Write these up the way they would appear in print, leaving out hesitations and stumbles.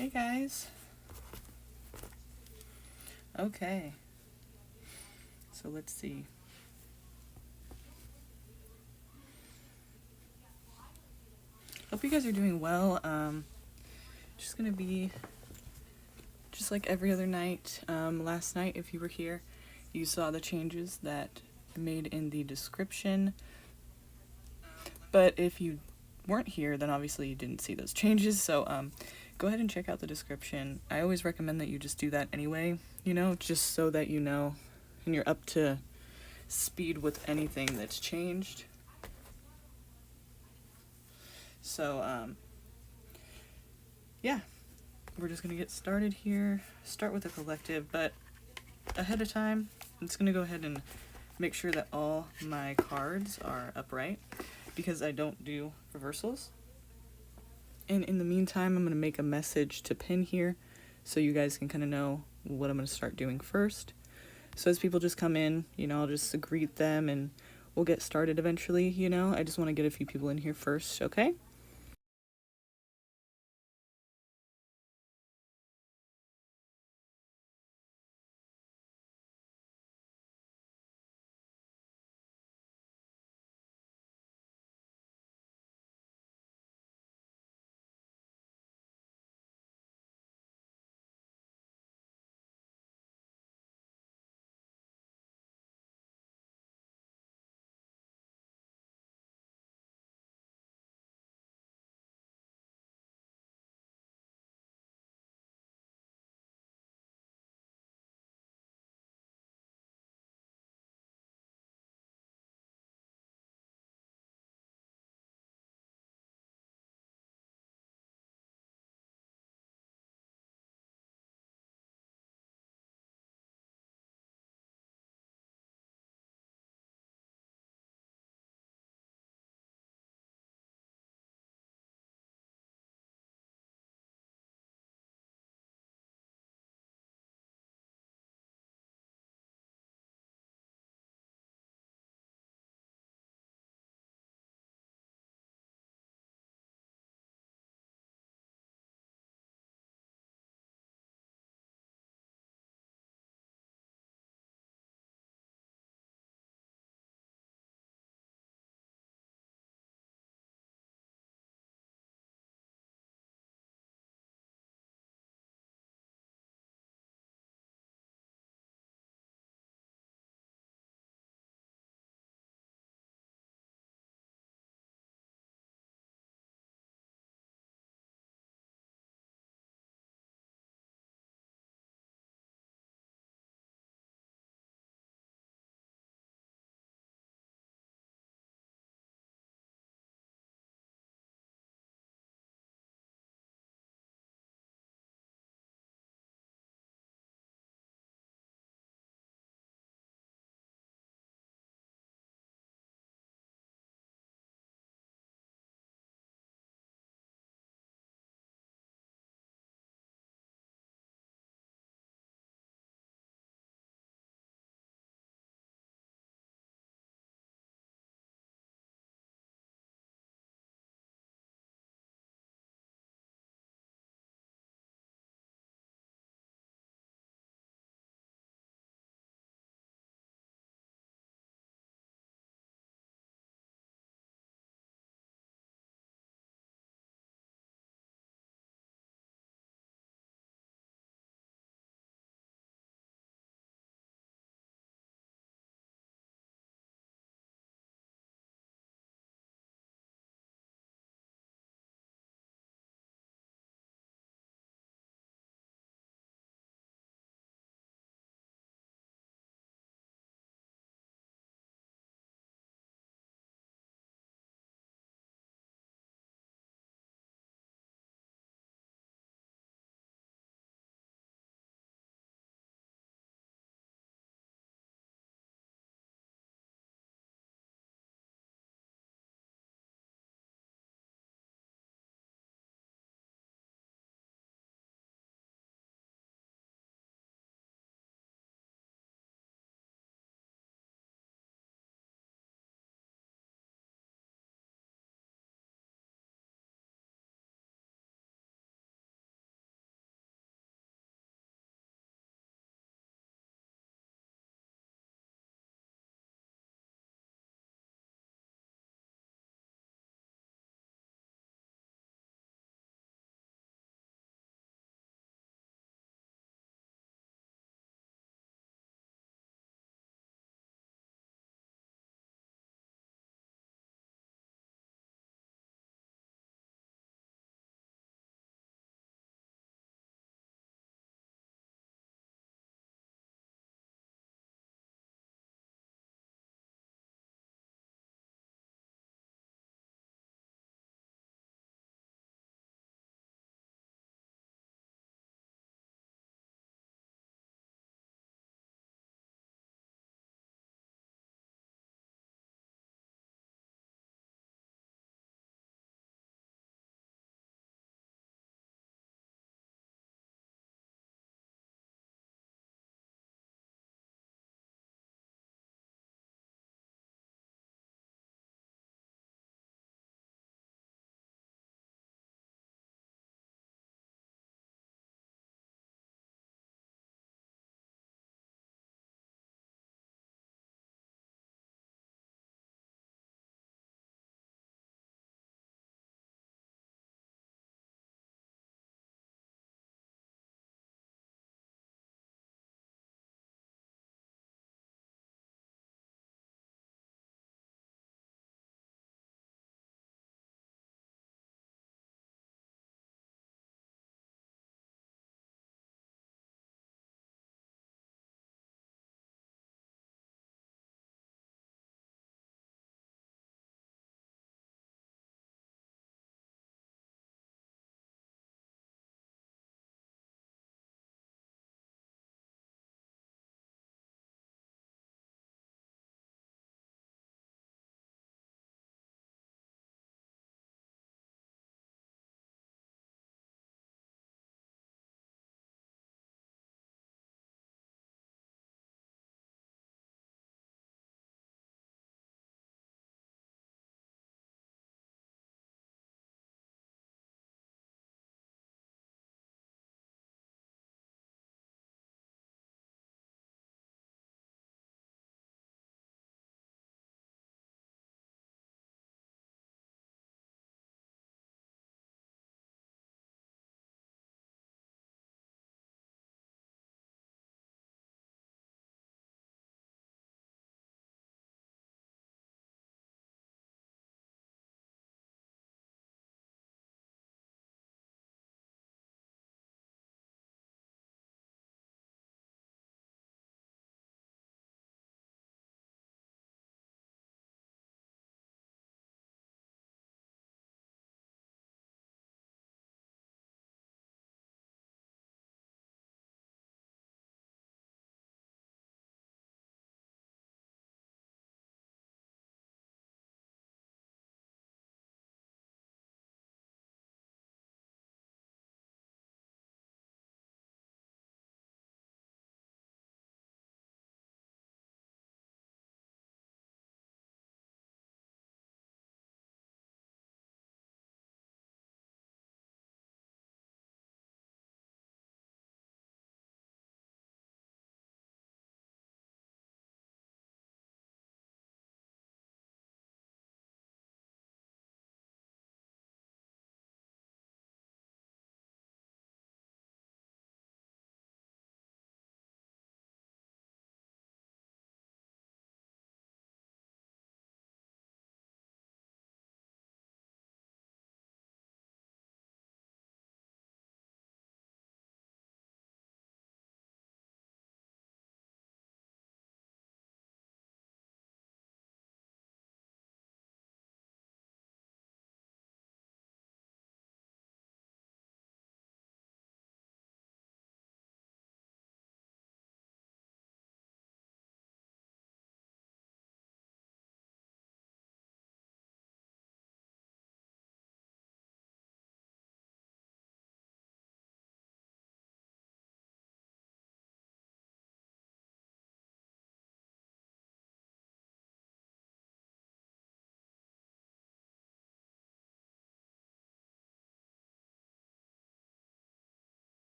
Hey guys. Okay. So let's see. Hope you guys are doing well. Just gonna be just like every other night. Last night, if you were here, you saw the changes that I made in the description. But if you weren't here, then obviously you didn't see those changes. So go ahead and check out the description. I always recommend that you just do that anyway, just so that you know and you're up to speed with anything that's changed. So yeah, we're just gonna get started here. Start with a collective, but ahead of time, I'm just gonna go ahead and make sure that all my cards are upright because I don't do reversals. And in the meantime, I'm gonna make a message to pin here so you guys can kind of know what I'm gonna start doing first. So as people just come in, I'll just greet them and we'll get started eventually, I just want to get a few people in here first, okay?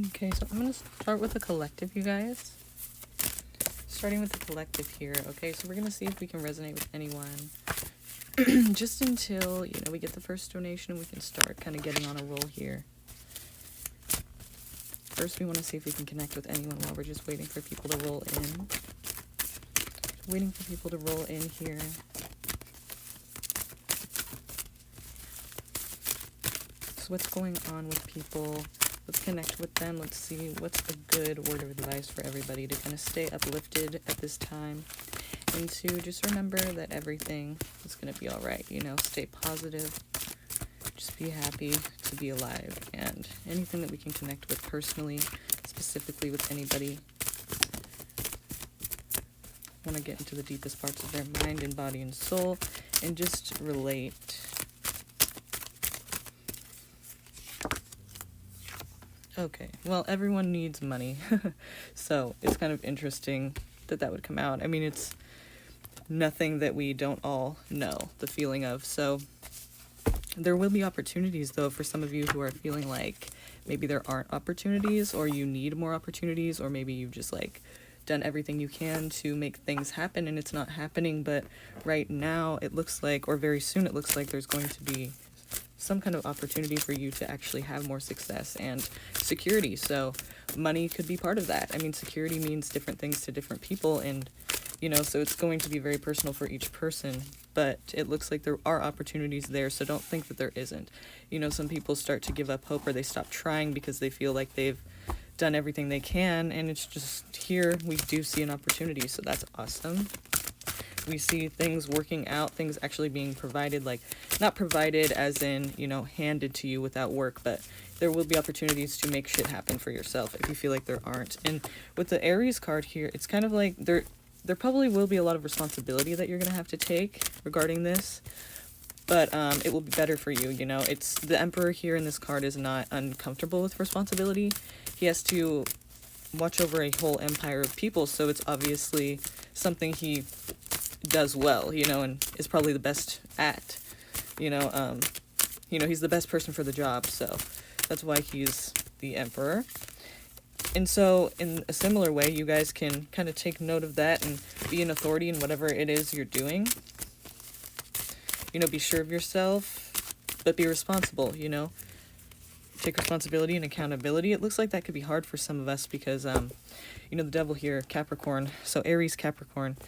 Okay, so I'm going to start with the collective, you guys. Starting with the collective here, okay? So we're going to see if we can resonate with anyone. Just until, we get the first donation, we can start kind of getting on a roll here. First, we want to see if we can connect with anyone while we're just waiting for people to roll in. Waiting for people to roll in here. So what's going on with people? Let's connect with them. Let's see what's a good word of advice for everybody to kind of stay uplifted at this time. And to just remember that everything is going to be all right. Stay positive. Just be happy to be alive. And anything that we can connect with personally, specifically with anybody, want to get into the deepest parts of their mind and body and soul and just relate. Okay, well, everyone needs money. So it's kind of interesting that would come out. I mean, it's nothing that we don't all know the feeling of. So there will be opportunities, though, for some of you who are feeling like maybe there aren't opportunities, or you need more opportunities, or maybe you've just done everything you can to make things happen and it's not happening. But right now it looks like, or very soon it looks like, there's going to be some kind of opportunity for you to actually have more success and security. So money could be part of that. I mean, security means different things to different people, and so it's going to be very personal for each person, but it looks like there are opportunities there, so don't think that there isn't. Some people start to give up hope, or they stop trying because they feel like they've done everything they can, and it's just here we do see an opportunity, so that's awesome. We see things working out, things actually being provided, not provided as in, handed to you without work, but there will be opportunities to make shit happen for yourself if you feel like there aren't. And with the Aries card here, it's kind of like there probably will be a lot of responsibility that you're going to have to take regarding this, but it will be better for you. It's the Emperor here in this card is not uncomfortable with responsibility. He has to watch over a whole empire of people, so it's obviously something he does well, and is probably the best at, he's the best person for the job, so that's why he's the Emperor. And so in a similar way, you guys can kind of take note of that and be an authority in whatever it is you're doing. Be sure of yourself, but be responsible, take responsibility and accountability. It looks like that could be hard for some of us because, the devil here, Capricorn, so Aries, Capricorn,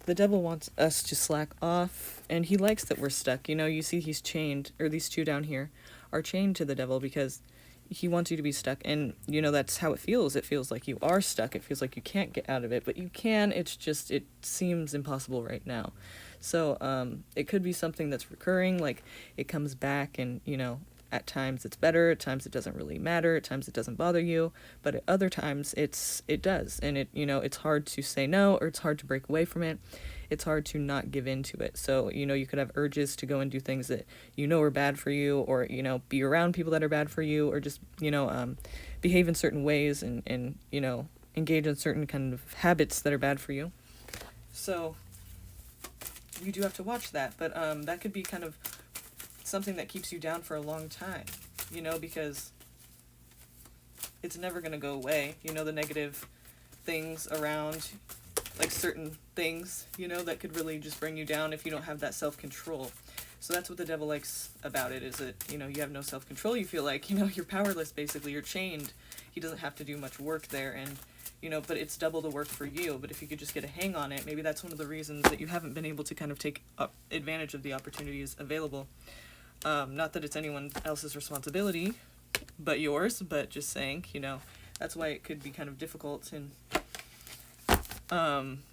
the devil wants us to slack off, and he likes that we're stuck. You see he's chained, or these two down here are chained to the devil because he wants you to be stuck, and that's how it feels. It feels like you are stuck. It feels like you can't get out of it, but you can. It's just, it seems impossible right now. So it could be something that's recurring, like it comes back, and at times it's better, at times it doesn't really matter, at times it doesn't bother you, but at other times it does, and it's hard to say no, or it's hard to break away from it. It's hard to not give in to it. So, you could have urges to go and do things that are bad for you, or, be around people that are bad for you, or just, behave in certain ways and engage in certain kind of habits that are bad for you. So you do have to watch that, but that could be kind of something that keeps you down for a long time, because it's never going to go away, the negative things around, certain things, that could really just bring you down if you don't have that self-control. So that's what the devil likes about it, is that, you have no self-control. You feel like, you're powerless, basically. You're chained. He doesn't have to do much work there, and, but it's double the work for you. But if you could just get a hang on it, maybe that's one of the reasons that you haven't been able to kind of take advantage of the opportunities available. Not that it's anyone else's responsibility but yours, but just saying, that's why it could be kind of difficult. And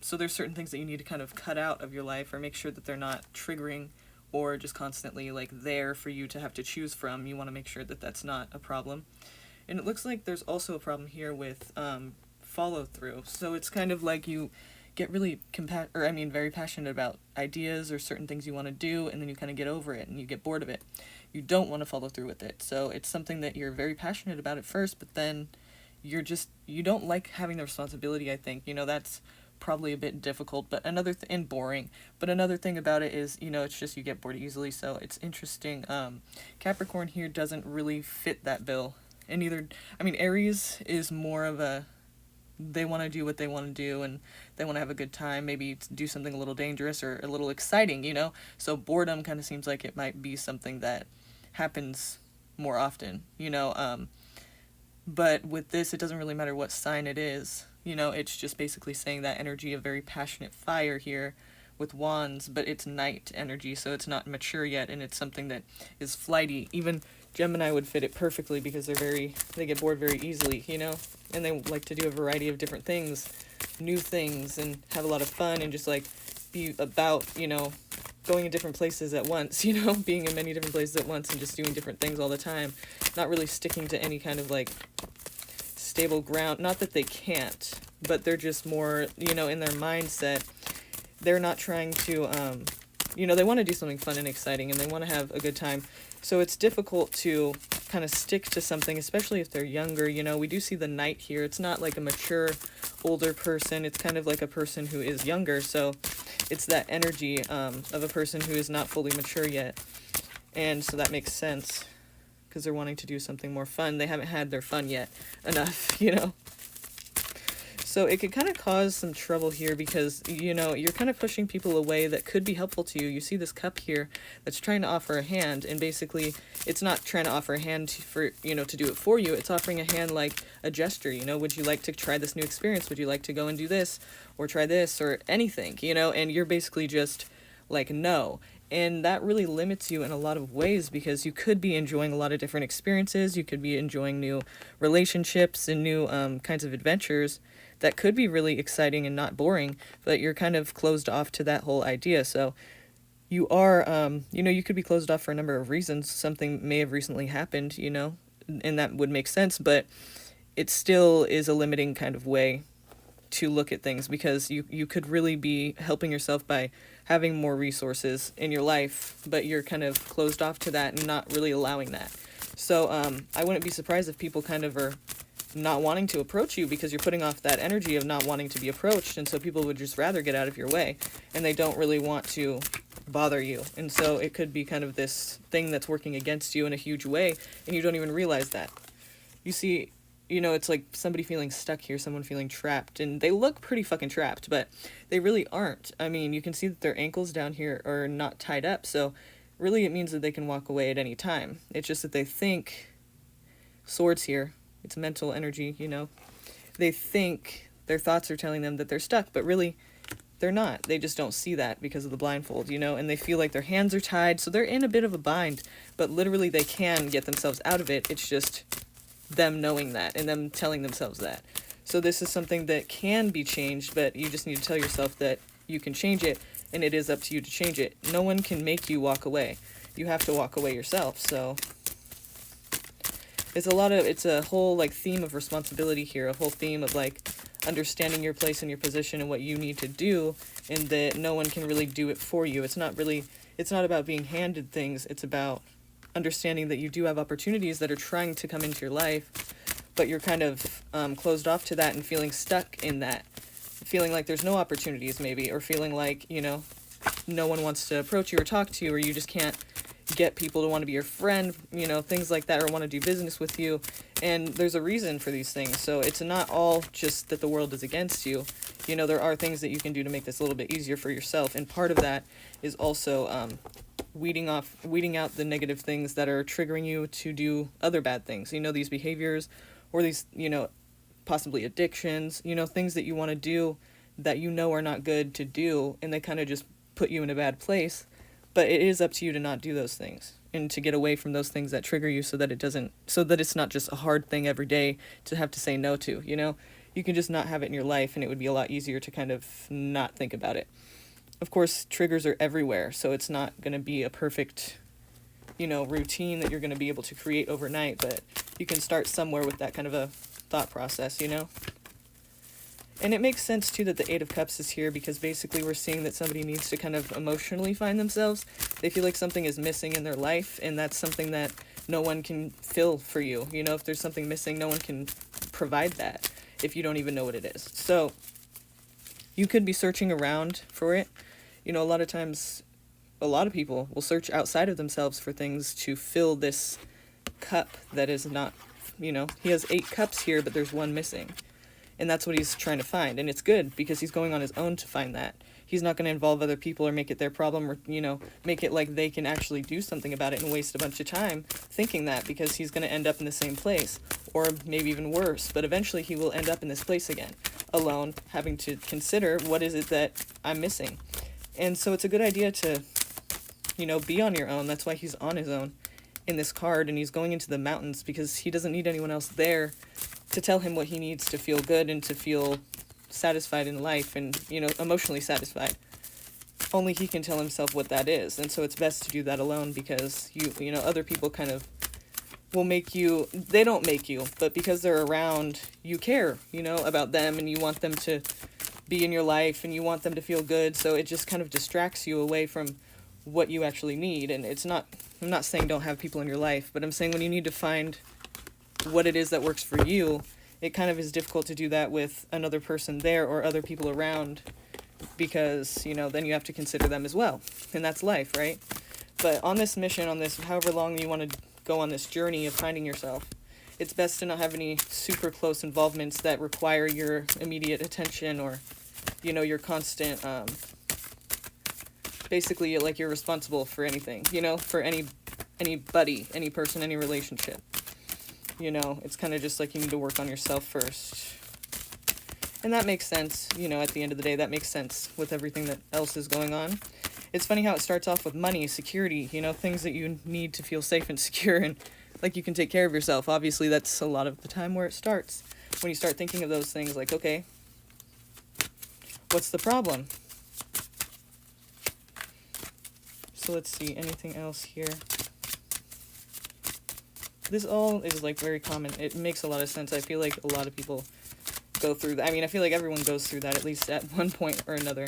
so there's certain things that you need to kind of cut out of your life, or make sure that they're not triggering or just constantly there for you to have to choose from. You want to make sure that that's not a problem. And it looks like there's also a problem here with follow through. So it's kind of like you get really very passionate about ideas or certain things you want to do, and then you kind of get over it and you get bored of it. You don't want to follow through with it. So it's something that you're very passionate about at first, but then you don't like having the responsibility, I think. That's probably a bit difficult, but and boring. But another thing about it is, it's just you get bored easily, so it's interesting. Capricorn here doesn't really fit that bill. And Aries is more of a, they want to do what they want to do, and they want to have a good time, maybe do something a little dangerous or a little exciting, so boredom kind of seems like it might be something that happens more often, but with this, it doesn't really matter what sign it is, it's just basically saying that energy of very passionate fire here with wands, but it's night energy, so it's not mature yet, and it's something that is flighty. Even Gemini would fit it perfectly because they get bored very easily, and they like to do a variety of different things, new things, and have a lot of fun, and just like be about, going in different places at once, being in many different places at once and just doing different things all the time, not really sticking to any kind of like stable ground. Not that they can't, but they're just more, in their mindset, they're not trying to, they want to do something fun and exciting, and they want to have a good time. So it's difficult to kind of stick to something, especially if they're younger. We do see the knight here. It's not like a mature, older person. It's kind of like a person who is younger. So it's that energy of a person who is not fully mature yet. And so that makes sense because they're wanting to do something more fun. They haven't had their fun yet enough, So it could kind of cause some trouble here because, you're kind of pushing people away that could be helpful to you. You see this cup here that's trying to offer a hand, and basically it's not trying to offer a hand for, to do it for you. It's offering a hand like a gesture, would you like to try this new experience? Would you like to go and do this or try this or anything, and you're basically just like, no. And that really limits you in a lot of ways because you could be enjoying a lot of different experiences. You could be enjoying new relationships and new kinds of adventures that could be really exciting and not boring, but you're kind of closed off to that whole idea. So you are, you could be closed off for a number of reasons. Something may have recently happened, and that would make sense, but it still is a limiting kind of way to look at things because you could really be helping yourself by having more resources in your life, but you're kind of closed off to that and not really allowing that. So I wouldn't be surprised if people kind of are not wanting to approach you because you're putting off that energy of not wanting to be approached, and so people would just rather get out of your way, and they don't really want to bother you. And so it could be kind of this thing that's working against you in a huge way, and you don't even realize that. You see, it's like somebody feeling stuck here, someone feeling trapped, and they look pretty fucking trapped, but they really aren't. You can see that their ankles down here are not tied up, so really it means that they can walk away at any time. It's just that they think, swords here, it's mental energy, they think their thoughts are telling them that they're stuck, but really they're not. They just don't see that because of the blindfold, and they feel like their hands are tied, so they're in a bit of a bind, but literally they can get themselves out of it. It's just them knowing that and them telling themselves that. So this is something that can be changed, but you just need to tell yourself that you can change it, and it is up to you to change it. No one can make you walk away. You have to walk away yourself. So it's a whole like theme of responsibility here, a whole theme of like understanding your place and your position and what you need to do, and that no one can really do it for you. It's not about being handed things. It's about understanding that you do have opportunities that are trying to come into your life, but you're kind of closed off to that and feeling stuck in that, feeling like there's no opportunities maybe, or feeling like, no one wants to approach you or talk to you, or you just can't get people to want to be your friend, things like that, or want to do business with you. And there's a reason for these things. So it's not all just that the world is against you. There are things that you can do to make this a little bit easier for yourself. And part of that is also weeding out the negative things that are triggering you to do other bad things. These behaviors or these, possibly addictions, things that you want to do that are not good to do, and they kind of just put you in a bad place. But it is up to you to not do those things and to get away from those things that trigger you so that it's not just a hard thing every day to have to say no to, You can just not have it in your life, and it would be a lot easier to kind of not think about it. Of course, triggers are everywhere, so it's not going to be a perfect, routine that you're going to be able to create overnight, but you can start somewhere with that kind of a thought process, And it makes sense, too, that the Eight of Cups is here, because basically we're seeing that somebody needs to kind of emotionally find themselves. They feel like something is missing in their life, and that's something that no one can fill for you. If there's something missing, no one can provide that if you don't even know what it is. So you could be searching around for it. A lot of times, a lot of people will search outside of themselves for things to fill this cup that is not he has 8 cups here, but there's one missing. And that's what he's trying to find. And it's good because he's going on his own to find that. He's not going to involve other people or make it their problem, or, make it like they can actually do something about it and waste a bunch of time thinking that, because he's going to end up in the same place, or maybe even worse. But eventually he will end up in this place again, alone, having to consider, what is it that I'm missing? And so it's a good idea to, be on your own. That's why he's on his own in this card, and he's going into the mountains because he doesn't need anyone else there to tell him what he needs to feel good and to feel satisfied in life and, emotionally satisfied. Only he can tell himself what that is. And so it's best to do that alone, because other people kind of will make you, they don't make you, but because they're around, you care, about them, and you want them to be in your life and you want them to feel good. So it just kind of distracts you away from what you actually need. And I'm not saying don't have people in your life, but I'm saying when you need to find what it is that works for you, it kind of is difficult to do that with another person there or other people around, because, then you have to consider them as well. And that's life, right? But on this mission, on this, however long you want to go on this journey of finding yourself, it's best to not have any super close involvements that require your immediate attention, or, your constant, basically, like, you're responsible for anything, for anybody, any person, any relationship. It's kind of just like you need to work on yourself first. And that makes sense, at the end of the day, that makes sense with everything that else is going on. It's funny how it starts off with money, security, things that you need to feel safe and secure, and like you can take care of yourself. Obviously, that's a lot of the time where it starts. When you start thinking of those things, like, okay, what's the problem? So let's see, anything else here? This all is, like, very common. It makes a lot of sense. I feel like a lot of people go through that. I mean, I feel like everyone goes through that at least at one point or another,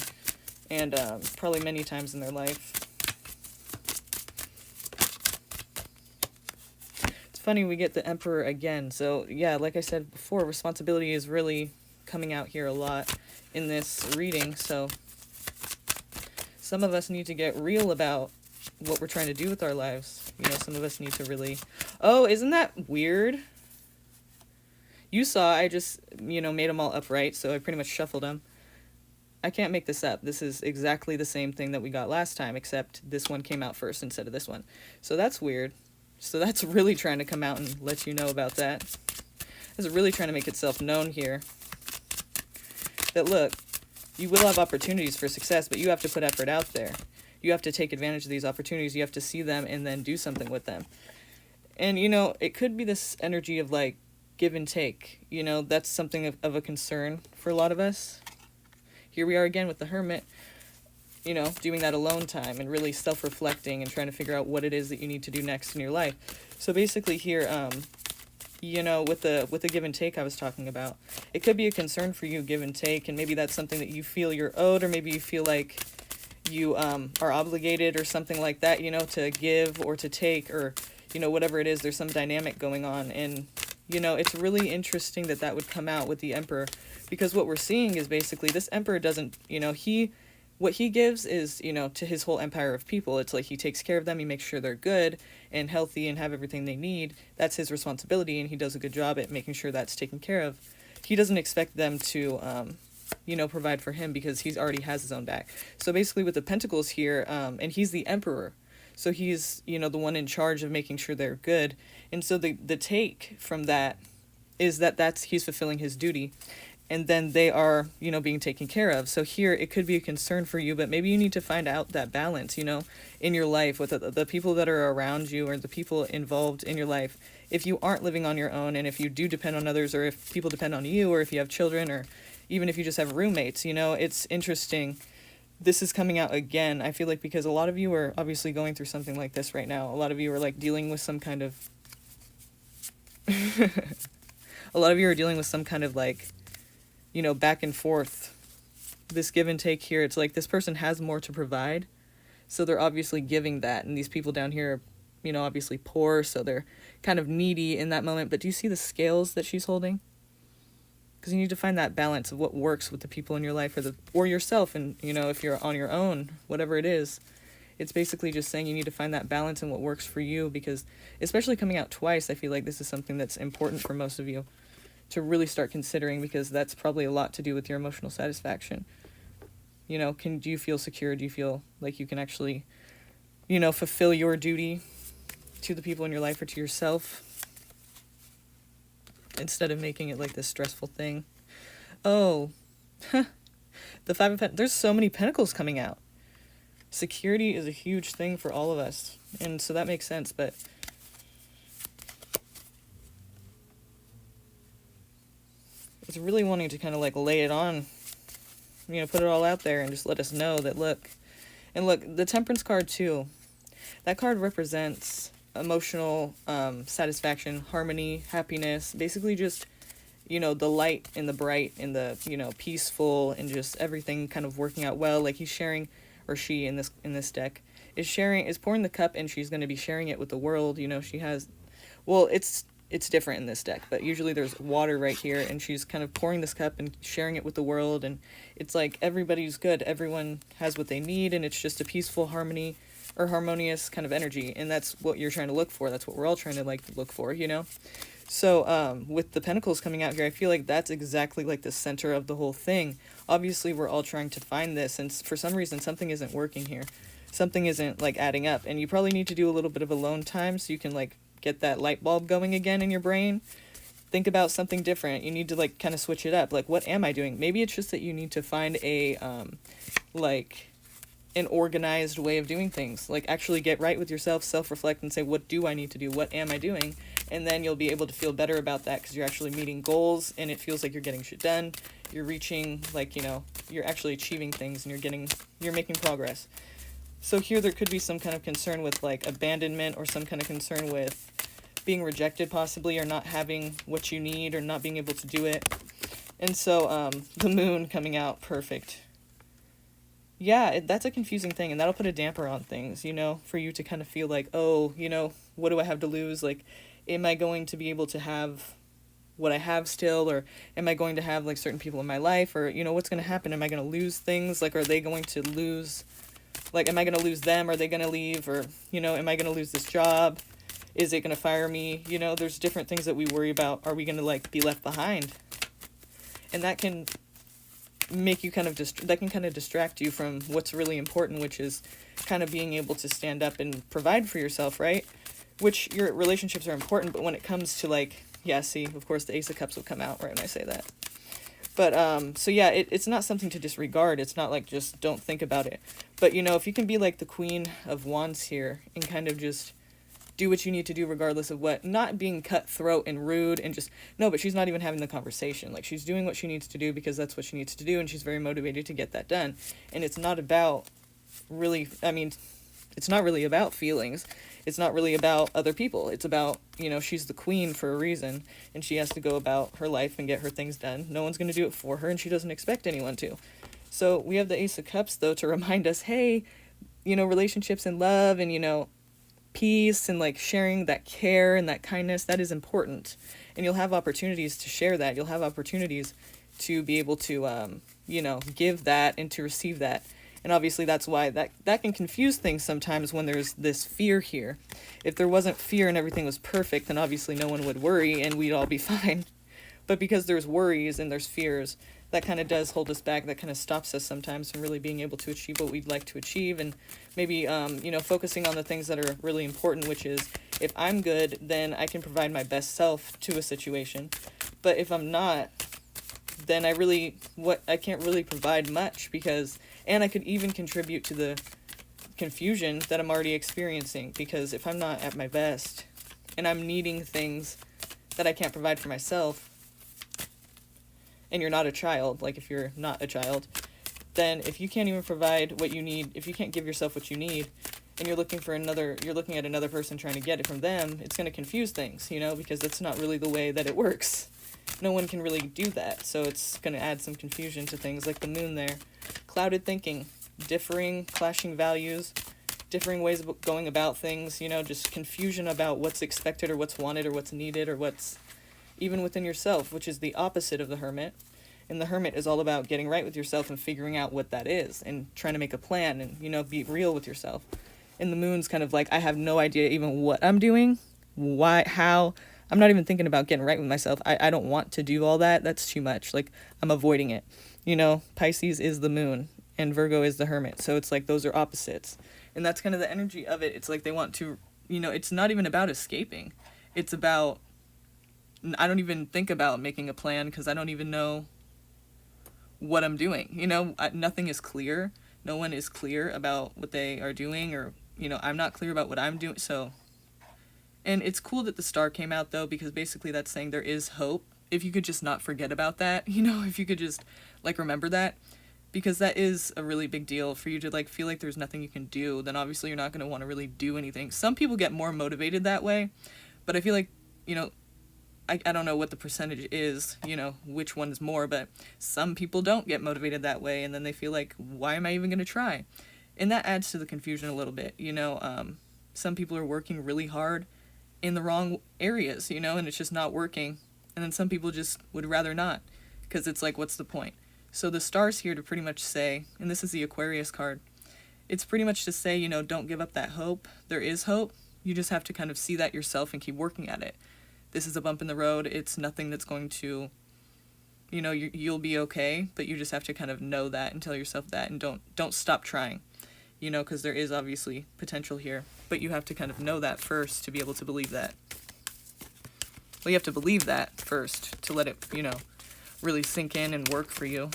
and probably many times in their life. It's funny, we get the Emperor again. So, yeah, like I said before, responsibility is really coming out here a lot in this reading. So some of us need to get real about what we're trying to do with our lives. Some of us need to really... Oh, isn't that weird? You saw I just, made them all upright, so I pretty much shuffled them. I can't make this up. This is exactly the same thing that we got last time, except this one came out first instead of this one. So that's weird. So that's really trying to come out and let you know about that. It's really trying to make itself known here. That, look, you will have opportunities for success, but you have to put effort out there. You have to take advantage of these opportunities. You have to see them and then do something with them. And, it could be this energy of, like, give and take. That's something of a concern for a lot of us. Here we are again with the Hermit, doing that alone time and really self-reflecting and trying to figure out what it is that you need to do next in your life. So basically here, with the give and take I was talking about, it could be a concern for you, give and take, and maybe that's something that you feel you're owed, or maybe you feel like you are obligated or something like that, to give or to take, or whatever it is. There's some dynamic going on, and it's really interesting that would come out with the Emperor, because what we're seeing is basically this Emperor doesn't, what he gives is, to his whole empire of people. It's like he takes care of them, he makes sure they're good and healthy and have everything they need. That's his responsibility, and he does a good job at making sure that's taken care of. He doesn't expect them to, provide for him, because he already has his own back. So basically with the Pentacles here, and he's the Emperor, so he's, the one in charge of making sure they're good. And so the take from that is that's he's fulfilling his duty, and then they are, being taken care of. So here it could be a concern for you, but maybe you need to find out that balance, in your life with the people that are around you, or the people involved in your life. If you aren't living on your own, and if you do depend on others, or if people depend on you, or if you have children, or even if you just have roommates, it's interesting. This is coming out again, I feel like, because a lot of you are obviously going through something like this right now. A lot of you are, like, dealing with some kind of... a lot of you are dealing with some kind of, like, back and forth. This give and take here, it's like this person has more to provide, so they're obviously giving that. And these people down here are, obviously poor, so they're kind of needy in that moment. But do you see the scales that she's holding? Because you need to find that balance of what works with the people in your life, or yourself, and if you're on your own, whatever it is, It's basically just saying you need to find that balance in what works for you, because especially coming out twice, I feel like this is something that's important for most of you to really start considering, because that's probably a lot to do with your emotional satisfaction. You know, do you feel secure? Do you feel like you can actually, you know, fulfill your duty to the people in your life or to yourself, instead of making it like this stressful thing? Oh, the Five of Pentacles. There's so many pentacles coming out. Security is a huge thing for all of us, and so that makes sense, but it's really wanting to kind of like lay it on, you know, put it all out there and just let us know that, look, the Temperance card too, that card represents emotional satisfaction, harmony, happiness, basically just, you know, the light and the bright and the, you know, peaceful, and just everything kind of working out well. Like he's sharing, or she in this deck is pouring the cup, and she's going to be sharing it with the world. You know, she has, well, it's different in this deck, but usually there's water right here, and she's kind of pouring this cup and sharing it with the world, and it's like everybody's good, everyone has what they need, and it's just a peaceful harmony or harmonious kind of energy, and that's what you're trying to look for. That's what we're all trying to like look for, you know? So with the Pentacles coming out here, I feel like that's exactly like the center of the whole thing. Obviously, we're all trying to find this, and for some reason, something isn't working here. Something isn't like adding up, and you probably need to do a little bit of alone time so you can like get that light bulb going again in your brain. Think about something different. You need to like kind of switch it up. Like, what am I doing? Maybe it's just that you need to find a like an organized way of doing things. Like actually get right with yourself, self-reflect, and say, what do I need to do? What am I doing? And then you'll be able to feel better about that, because you're actually meeting goals, and it feels like you're getting shit done. You're reaching, like, you know, you're actually achieving things, and you're making progress. So here there could be some kind of concern with like abandonment, or some kind of concern with being rejected possibly, or not having what you need, or not being able to do it. And so the Moon coming out, perfect. Yeah, that's a confusing thing, and that'll put a damper on things, you know, for you to kind of feel like, oh, you know, what do I have to lose? Like, am I going to be able to have what I have still, or am I going to have like certain people in my life, or, you know, what's going to happen? Am I going to lose things? Like, are they going to lose, like, am I going to lose them? Are they going to leave? Or, you know, am I going to lose this job? Is it going to fire me? You know, there's different things that we worry about. Are we going to like be left behind? And that can make you kind of distract you from what's really important, which is kind of being able to stand up and provide for yourself, right? Which your relationships are important, but when it comes to like, yeah, see, of course the Ace of Cups will come out right when I say that. But so yeah, it's not something to disregard. It's not like just don't think about it. But you know, if you can be like the Queen of Wands here and kind of just do what you need to do regardless of what, not being cutthroat and rude and just, no, but she's not even having the conversation. Like, she's doing what she needs to do because that's what she needs to do, and she's very motivated to get that done. And it's not about really, I mean, it's not really about feelings. It's not really about other people. It's about, you know, she's the queen for a reason, and she has to go about her life and get her things done. No one's going to do it for her, and she doesn't expect anyone to. So we have the Ace of Cups, though, to remind us, hey, you know, relationships and love and, you know, peace and like sharing that care and that kindness, that is important. And you'll have opportunities to share that. You'll have opportunities to be able to, you know, give that and to receive that. And obviously that's why that can confuse things sometimes when there's this fear here. If there wasn't fear and everything was perfect, then obviously no one would worry and we'd all be fine. But because there's worries and there's fears, that kind of does hold us back. That kind of stops us sometimes from really being able to achieve what we'd like to achieve. And maybe, you know, focusing on the things that are really important, which is, if I'm good, then I can provide my best self to a situation. But if I'm not, then I can't really provide much, and I could even contribute to the confusion that I'm already experiencing, because if I'm not at my best and I'm needing things that I can't provide for myself, and you're not a child, like if you're not a child, then if you can't even provide what you need, if you can't give yourself what you need, and you're looking at another person trying to get it from them, it's going to confuse things, you know, because that's not really the way that it works. No one can really do that, so it's going to add some confusion to things, like the Moon there. Clouded thinking, differing, clashing values, differing ways of going about things, you know, just confusion about what's expected or what's wanted or what's needed or what's even within yourself, which is the opposite of the Hermit. And the Hermit is all about getting right with yourself and figuring out what that is and trying to make a plan and, you know, be real with yourself. And the moon's kind of like, I have no idea even what I'm doing, why, how. I'm not even thinking about getting right with myself. I don't want to do all that. That's too much. Like, I'm avoiding it. You know, Pisces is the moon and Virgo is the hermit. So it's like those are opposites. And that's kind of the energy of it. It's like they want to, you know, it's not even about escaping. It's about, I don't even think about making a plan because I don't even know what I'm doing. You know, nothing is clear. No one is clear about what they are doing, or, you know, I'm not clear about what I'm doing. So, and it's cool that the star came out though, because basically that's saying there is hope. If you could just not forget about that, you know, if you could just like remember that, because that is a really big deal for you to like feel like there's nothing you can do, then obviously you're not going to want to really do anything. Some people get more motivated that way, but I feel like, you know, I don't know what the percentage is, you know, which one's more, but some people don't get motivated that way, and then they feel like, why am I even going to try? And that adds to the confusion a little bit, you know. Some people are working really hard in the wrong areas, you know, and it's just not working. And then some people just would rather not, because it's like, what's the point? So the star's here to pretty much say, and this is the Aquarius card, it's pretty much to say, you know, don't give up that hope. There is hope. You just have to kind of see that yourself and keep working at it. This is a bump in the road. It's nothing that's going to, you know, you'll be okay, but you just have to kind of know that and tell yourself that, and don't stop trying, you know, because there is obviously potential here, but you have to kind of know that first to be able to believe that. Well, you have to believe that first to let it, you know, really sink in and work for you.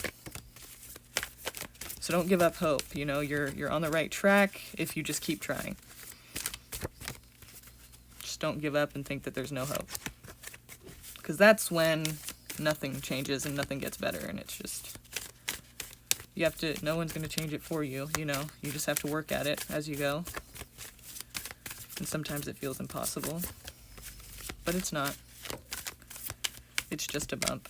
So don't give up hope, you know, you're on the right track if you just keep trying. Just don't give up and think that there's no hope. Because that's when nothing changes and nothing gets better, and it's just, you have to, no one's going to change it for you, you know, you just have to work at it as you go. And sometimes it feels impossible, but it's not. It's just a bump.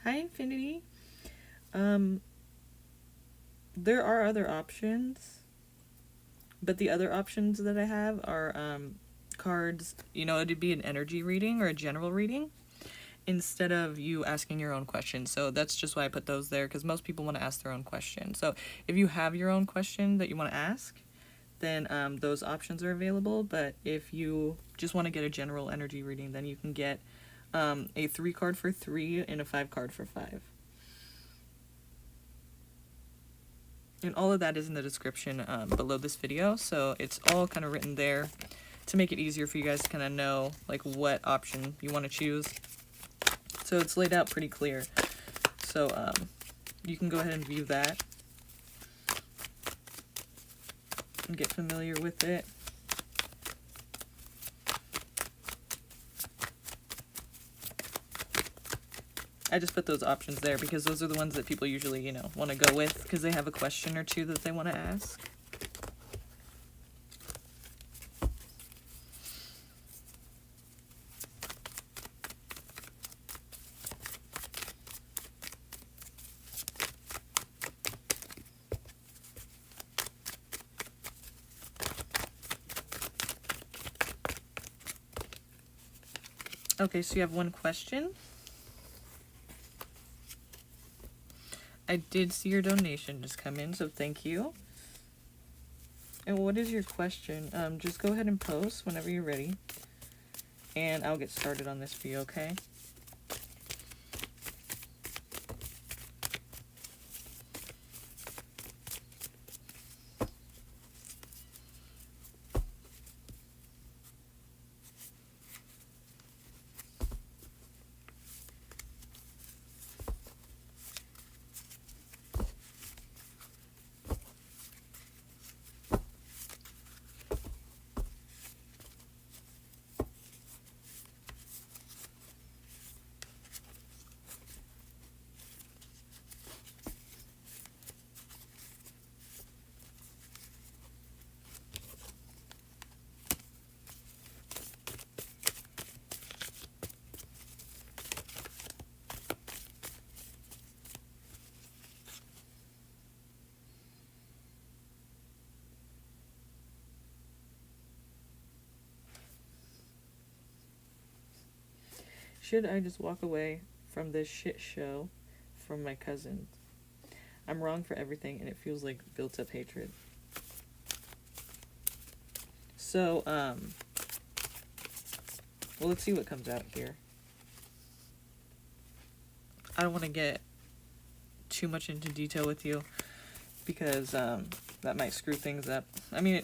Hi, Infinity. There are other options, but the other options that I have are cards. It'd be an energy reading or a general reading instead of you asking your own question. So that's just why I put those there, because most people want to ask their own question. So if you have your own question that you want to ask, then those options are available. But if you just want to get a general energy reading, then you can get a 3 card for 3 and a 5 card for 5. And all of that is in the description below this video, so it's all kind of written there to make it easier for you guys to kind of know like what option you want to choose. So it's laid out pretty clear. So you can go ahead and view that and get familiar with it. I just put those options there because those are the ones that people usually, want to go with because they have a question or two that they want to ask. Okay, so you have one question. I did see your donation just come in, so thank you. And what is your question? Just go ahead and post whenever you're ready, and I'll get started on this for you, okay? Should I just walk away from this shit show from my cousin? I'm wrong for everything, and it feels like built-up hatred. So, well, let's see what comes out here. I don't want to get too much into detail with you because that might screw things up. I mean,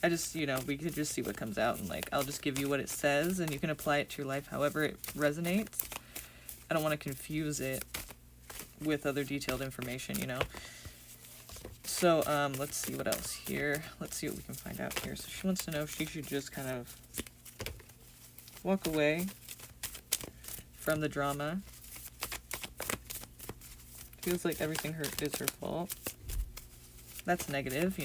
I just, we could just see what comes out, and I'll just give you what it says, and you can apply it to your life however it resonates. I don't want to confuse it with other detailed information, So, let's see what else here. Let's see what we can find out here. So she wants to know if she should just kind of walk away from the drama. Feels like everything is her fault. That's negative,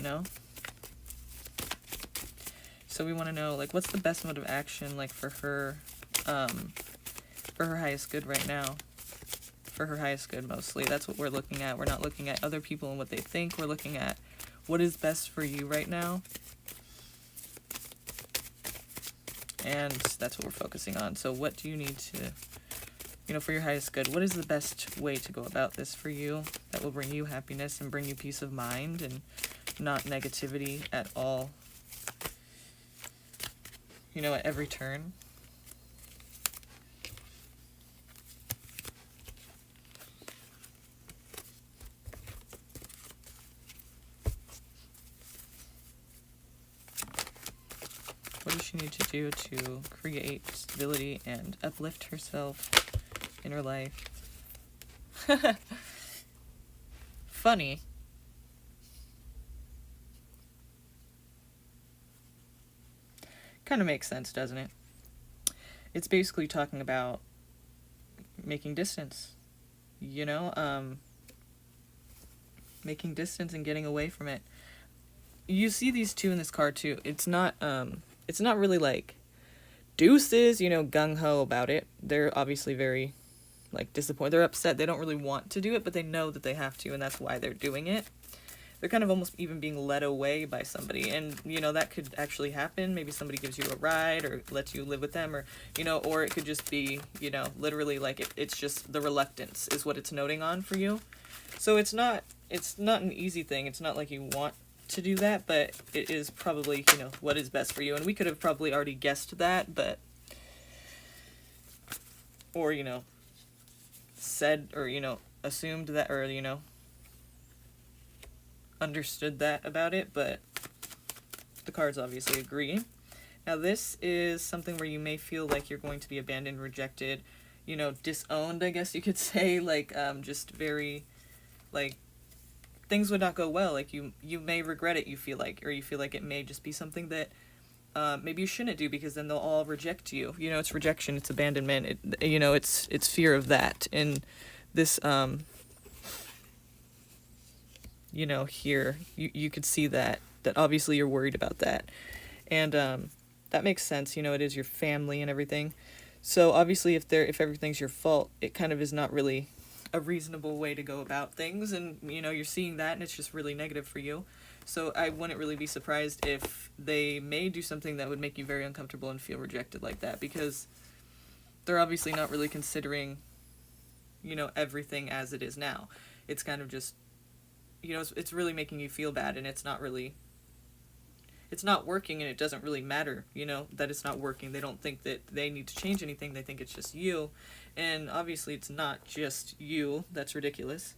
So we want to know, what's the best mode of action, for her highest good right now. For her highest good, mostly. That's what we're looking at. We're not looking at other people and what they think. We're looking at what is best for you right now. And that's what we're focusing on. So what do you need to, for your highest good? What is the best way to go about this for you that will bring you happiness and bring you peace of mind and not negativity at all? At every turn. What does she need to do to create stability and uplift herself in her life? Funny. Kind of makes sense, doesn't it? It's basically talking about making distance, making distance and getting away from it. You see these two in this card too. It's not really deuces, gung-ho about it. They're obviously very like disappointed, they're upset, they don't really want to do it, but they know that they have to, and that's why they're doing it. They're kind of almost even being led away by somebody, and that could actually happen. Maybe somebody gives you a ride or lets you live with them, or or it could just be literally like it's just the reluctance is what it's noting on for you. So it's not an easy thing. It's not like you want to do that, but it is probably what is best for you. And we could have probably already guessed that, but or said or assumed that, or understood that about it, but the cards obviously agree. Now this is something where you may feel like you're going to be abandoned, rejected, disowned, I guess you could say, like just very like things would not go well, like you may regret it, you feel like, or you feel like it may just be something that maybe you shouldn't do, because then they'll all reject you. It's rejection, it's abandonment, it's fear of that. And this here you could see that obviously you're worried about that, and that makes sense. It is your family and everything, so obviously if everything's your fault, it kind of is not really a reasonable way to go about things, and you're seeing that, and it's just really negative for you. So I wouldn't really be surprised if they may do something that would make you very uncomfortable and feel rejected like that, because they're obviously not really considering everything as it is now. It's kind of just it's really making you feel bad, and it's not working, and it doesn't really matter, that it's not working. They don't think that they need to change anything. They think it's just you, and obviously it's not just you. That's ridiculous.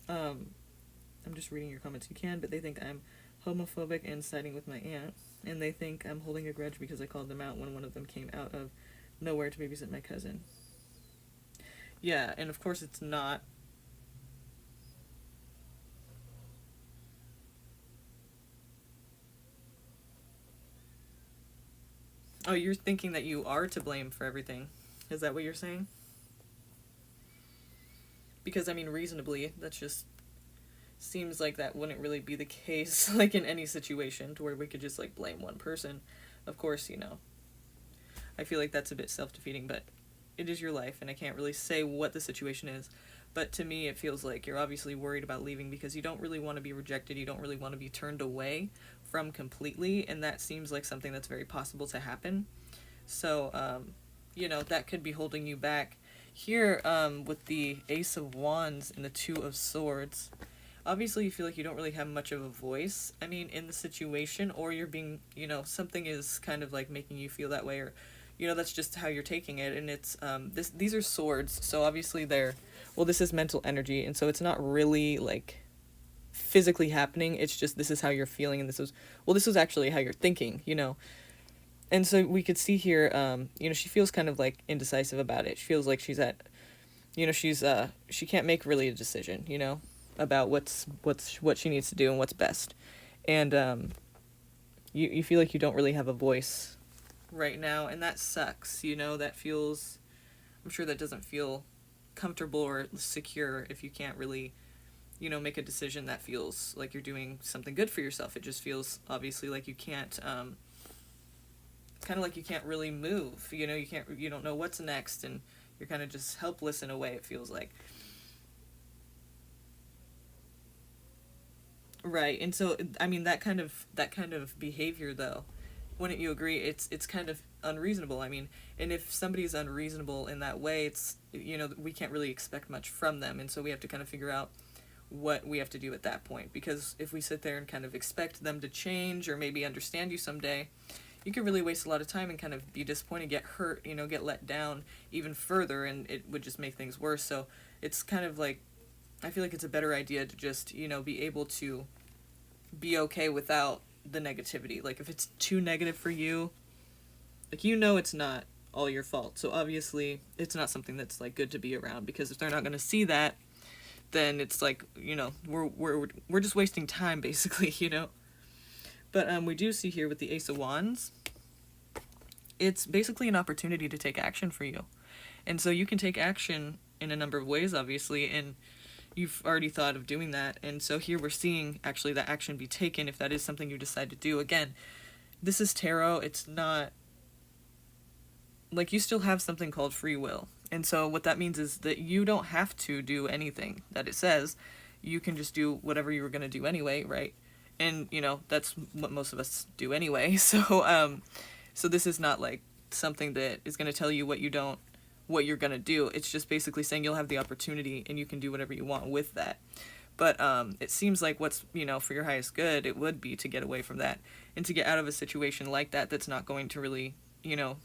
I'm just reading your comments. You can, but they think I'm homophobic and siding with my aunt, and they think I'm holding a grudge because I called them out when one of them came out of nowhere to babysit my cousin. Yeah, and of course it's not. Oh, you're thinking that you are to blame for everything. Is that what you're saying? Because, reasonably, that just seems like that wouldn't really be the case, like, in any situation, to where we could just, like, blame one person. Of course, I feel like that's a bit self-defeating, but it is your life, and I can't really say what the situation is. But to me, it feels like you're obviously worried about leaving because you don't really want to be rejected, you don't really want to be turned away from completely, and that seems like something that's very possible to happen. So, that could be holding you back. Here, with the Ace of Wands and the Two of Swords, obviously you feel like you don't really have much of a voice, in the situation, or you're being, something is kind of like making you feel that way, or, that's just how you're taking it, and it's, these are swords, so obviously this is mental energy, and so it's not really, like, physically happening, it's just this is how you're feeling, and this was actually how you're thinking, And so we could see here, she feels kind of, like, indecisive about it. She feels like she's at, she can't make really a decision, about what she needs to do and what's best. And, you feel like you don't really have a voice right now, and that sucks, that feels, I'm sure that doesn't feel comfortable or secure if you can't really, make a decision that feels like you're doing something good for yourself. It just feels obviously like you can't, kind of like you can't really move, you don't know what's next, and you're kind of just helpless in a way, it feels like. Right, and so, that kind of behavior, though, wouldn't you agree, it's kind of unreasonable, and if somebody's unreasonable in that way, it's, we can't really expect much from them, and so we have to kind of figure out what we have to do at that point, because if we sit there and kind of expect them to change, or maybe understand you someday, you could really waste a lot of time and kind of be disappointed, get hurt, get let down even further, and it would just make things worse. So it's kind of like, I feel like it's a better idea to just, be able to be okay without the negativity. Like, if it's too negative for you, like, it's not all your fault. So obviously it's not something that's, like, good to be around, because if they're not going to see that, then it's like, we're just wasting time, basically, But we do see here with the Ace of Wands, it's basically an opportunity to take action for you. And so you can take action in a number of ways, obviously, and you've already thought of doing that. And so here we're seeing actually that action be taken if that is something you decide to do. Again, this is tarot. It's not, like, you still have something called free will. And so what that means is that you don't have to do anything that it says. You can just do whatever you were going to do anyway, right? And that's what most of us do anyway. So this is not like something that is going to tell you what you're going to do. It's just basically saying you'll have the opportunity and you can do whatever you want with that. But it seems like what's, for your highest good, it would be to get away from that and to get out of a situation like that that's not going to really,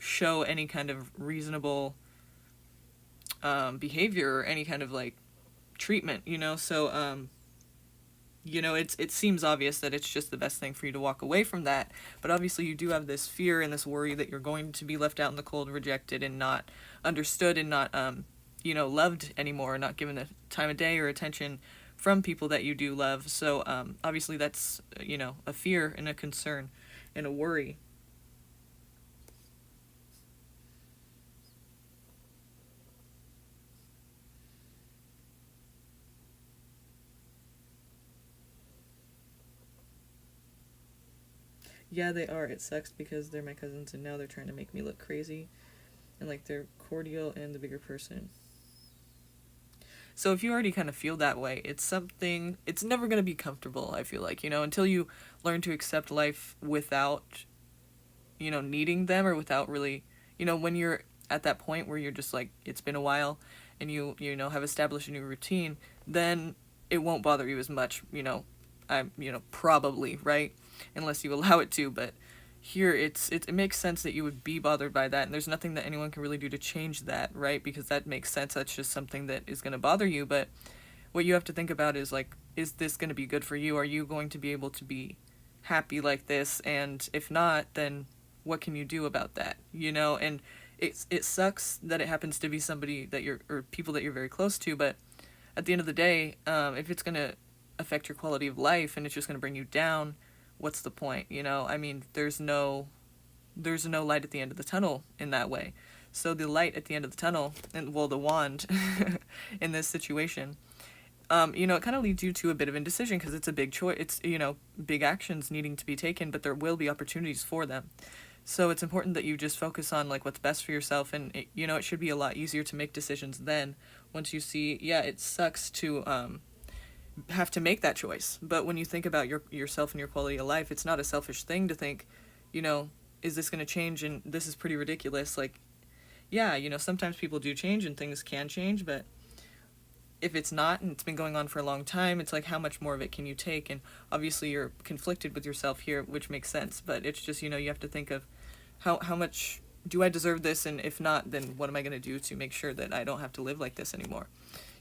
show any kind of reasonable behavior or any kind of like treatment, So, it seems obvious that it's just the best thing for you to walk away from that. But obviously you do have this fear and this worry that you're going to be left out in the cold, rejected, and not understood, and not, loved anymore, not given the time of day or attention from people that you do love. So obviously that's, a fear and a concern and a worry. Yeah, they are. It sucks because they're my cousins and now they're trying to make me look crazy and like they're cordial and the bigger person. So if you already kind of feel that way, it's never going to be comfortable, I feel like, until you learn to accept life without, needing them, or without really, when you're at that point where you're just like, it's been a while and have established a new routine, then it won't bother you as much, probably, right? Unless you allow it to, but here it makes sense that you would be bothered by that, and there's nothing that anyone can really do to change that, right? Because that makes sense. That's just something that is going to bother you. But what you have to think about is like, is this going to be good for you? Are you going to be able to be happy like this? And if not, then what can you do about that? And it sucks that it happens to be somebody that or people that you're very close to, but at the end of the day, if it's going to affect your quality of life and it's just going to bring you down, what's the point? I mean, there's no light at the end of the tunnel in that way. So the light at the end of the tunnel, and well, the wand in this situation, it kind of leads you to a bit of indecision because it's a big choice. It's, big actions needing to be taken, but there will be opportunities for them. So it's important that you just focus on like what's best for yourself, and it should be a lot easier to make decisions then once you see, yeah, it sucks to have to make that choice. But when you think about yourself and your quality of life, it's not a selfish thing to think, is this going to change? And this is pretty ridiculous. Like, yeah, sometimes people do change and things can change, but if it's not and it's been going on for a long time, it's like, how much more of it can you take? And obviously you're conflicted with yourself here, which makes sense, but it's just, you have to think of how much do I deserve this? And if not, then what am I going to do to make sure that I don't have to live like this anymore?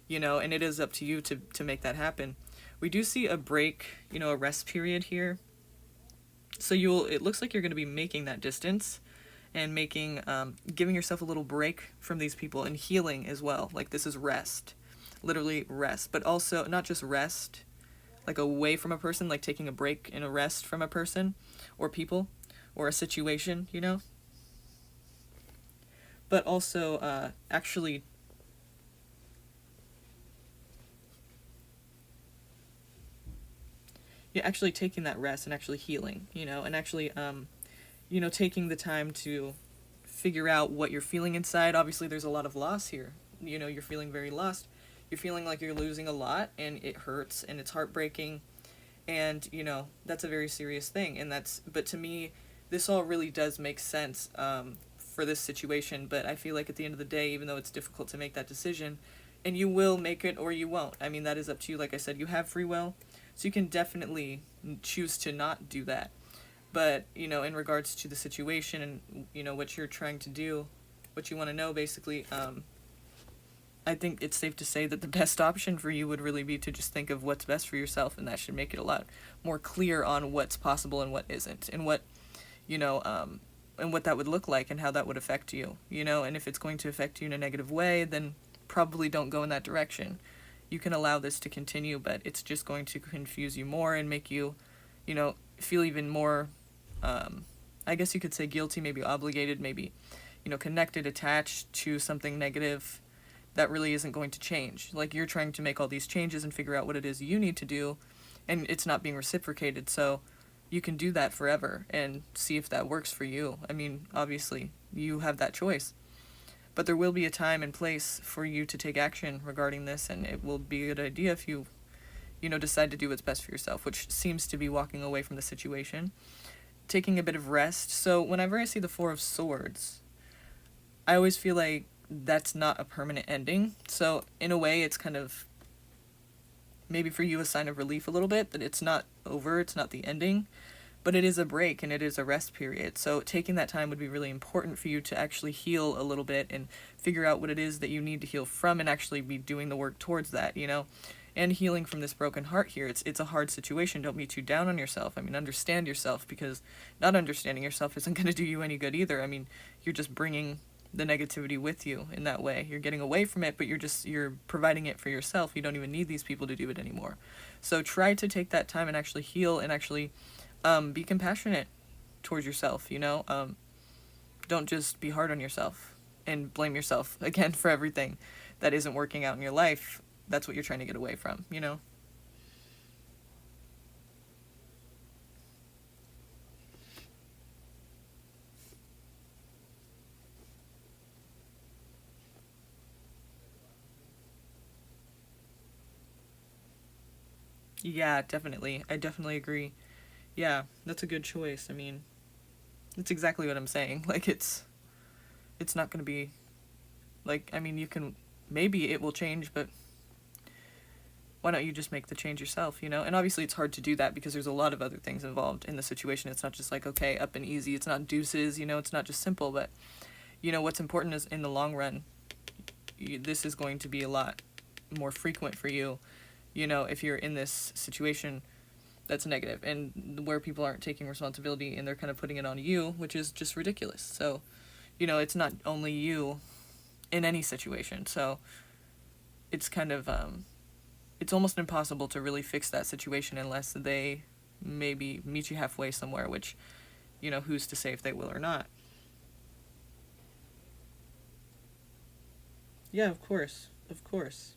And it is up to you to make that happen. We do see a break, a rest period here. So it looks like you're going to be making that distance and giving yourself a little break from these people and healing as well. Like, this is rest, literally rest, but also not just rest, like away from a person, like taking a break and a rest from a person or people or a situation, but also actually actually taking that rest and actually healing, and actually, taking the time to figure out what you're feeling inside. Obviously, there's a lot of loss here. You're feeling very lost. You're feeling like you're losing a lot, and it hurts, and it's heartbreaking, and, that's a very serious thing. But to me, this all really does make sense for this situation, but I feel like at the end of the day, even though it's difficult to make that decision, and you will make it or you won't. I mean, that is up to you. Like I said, you have free will. So you can definitely choose to not do that. But, in regards to the situation and, what you're trying to do, what you want to know, basically, I think it's safe to say that the best option for you would really be to just think of what's best for yourself, and that should make it a lot more clear on what's possible and what isn't, and what, and what that would look like and how that would affect you, and if it's going to affect you in a negative way, then probably don't go in that direction. You can allow this to continue, but it's just going to confuse you more and make you, feel even more, I guess you could say guilty, maybe obligated, maybe, connected, attached to something negative that really isn't going to change. Like, you're trying to make all these changes and figure out what it is you need to do, and it's not being reciprocated, so you can do that forever and see if that works for you. I mean, obviously, you have that choice. But there will be a time and place for you to take action regarding this, and it will be a good idea if you decide to do what's best for yourself, which seems to be walking away from the situation, taking a bit of rest. So whenever I see the Four of Swords, I always feel like that's not a permanent ending. So in a way, it's kind of maybe for you a sign of relief a little bit, that it's not over, it's not the ending, but it is a break and it is a rest period. So taking that time would be really important for you to actually heal a little bit and figure out what it is that you need to heal from, and actually be doing the work towards that, and healing from this broken heart here. It's a hard situation. Don't be too down on yourself. I mean, understand yourself, because not understanding yourself isn't going to do you any good either. I mean, you're just bringing the negativity with you in that way. You're getting away from it, but you're providing it for yourself. You don't even need these people to do it anymore. So try to take that time and actually heal, and actually be compassionate towards yourself, don't just be hard on yourself and blame yourself again for everything that isn't working out in your life. That's what you're trying to get away from, Yeah, definitely. I definitely agree. Yeah, that's a good choice. I mean, it's exactly what I'm saying. Like, it's not going to be, like, I mean, maybe it will change, but why don't you just make the change yourself, And obviously it's hard to do that because there's a lot of other things involved in the situation. It's not just like, okay, up and easy. It's not deuces, it's not just simple. But, what's important is in the long run, this is going to be a lot more frequent for you, if you're in this situation that's negative, and where people aren't taking responsibility and they're kind of putting it on you, which is just ridiculous. So, it's not only you in any situation. So it's kind of, it's almost impossible to really fix that situation unless they maybe meet you halfway somewhere, which, who's to say if they will or not. Yeah, of course. Of course.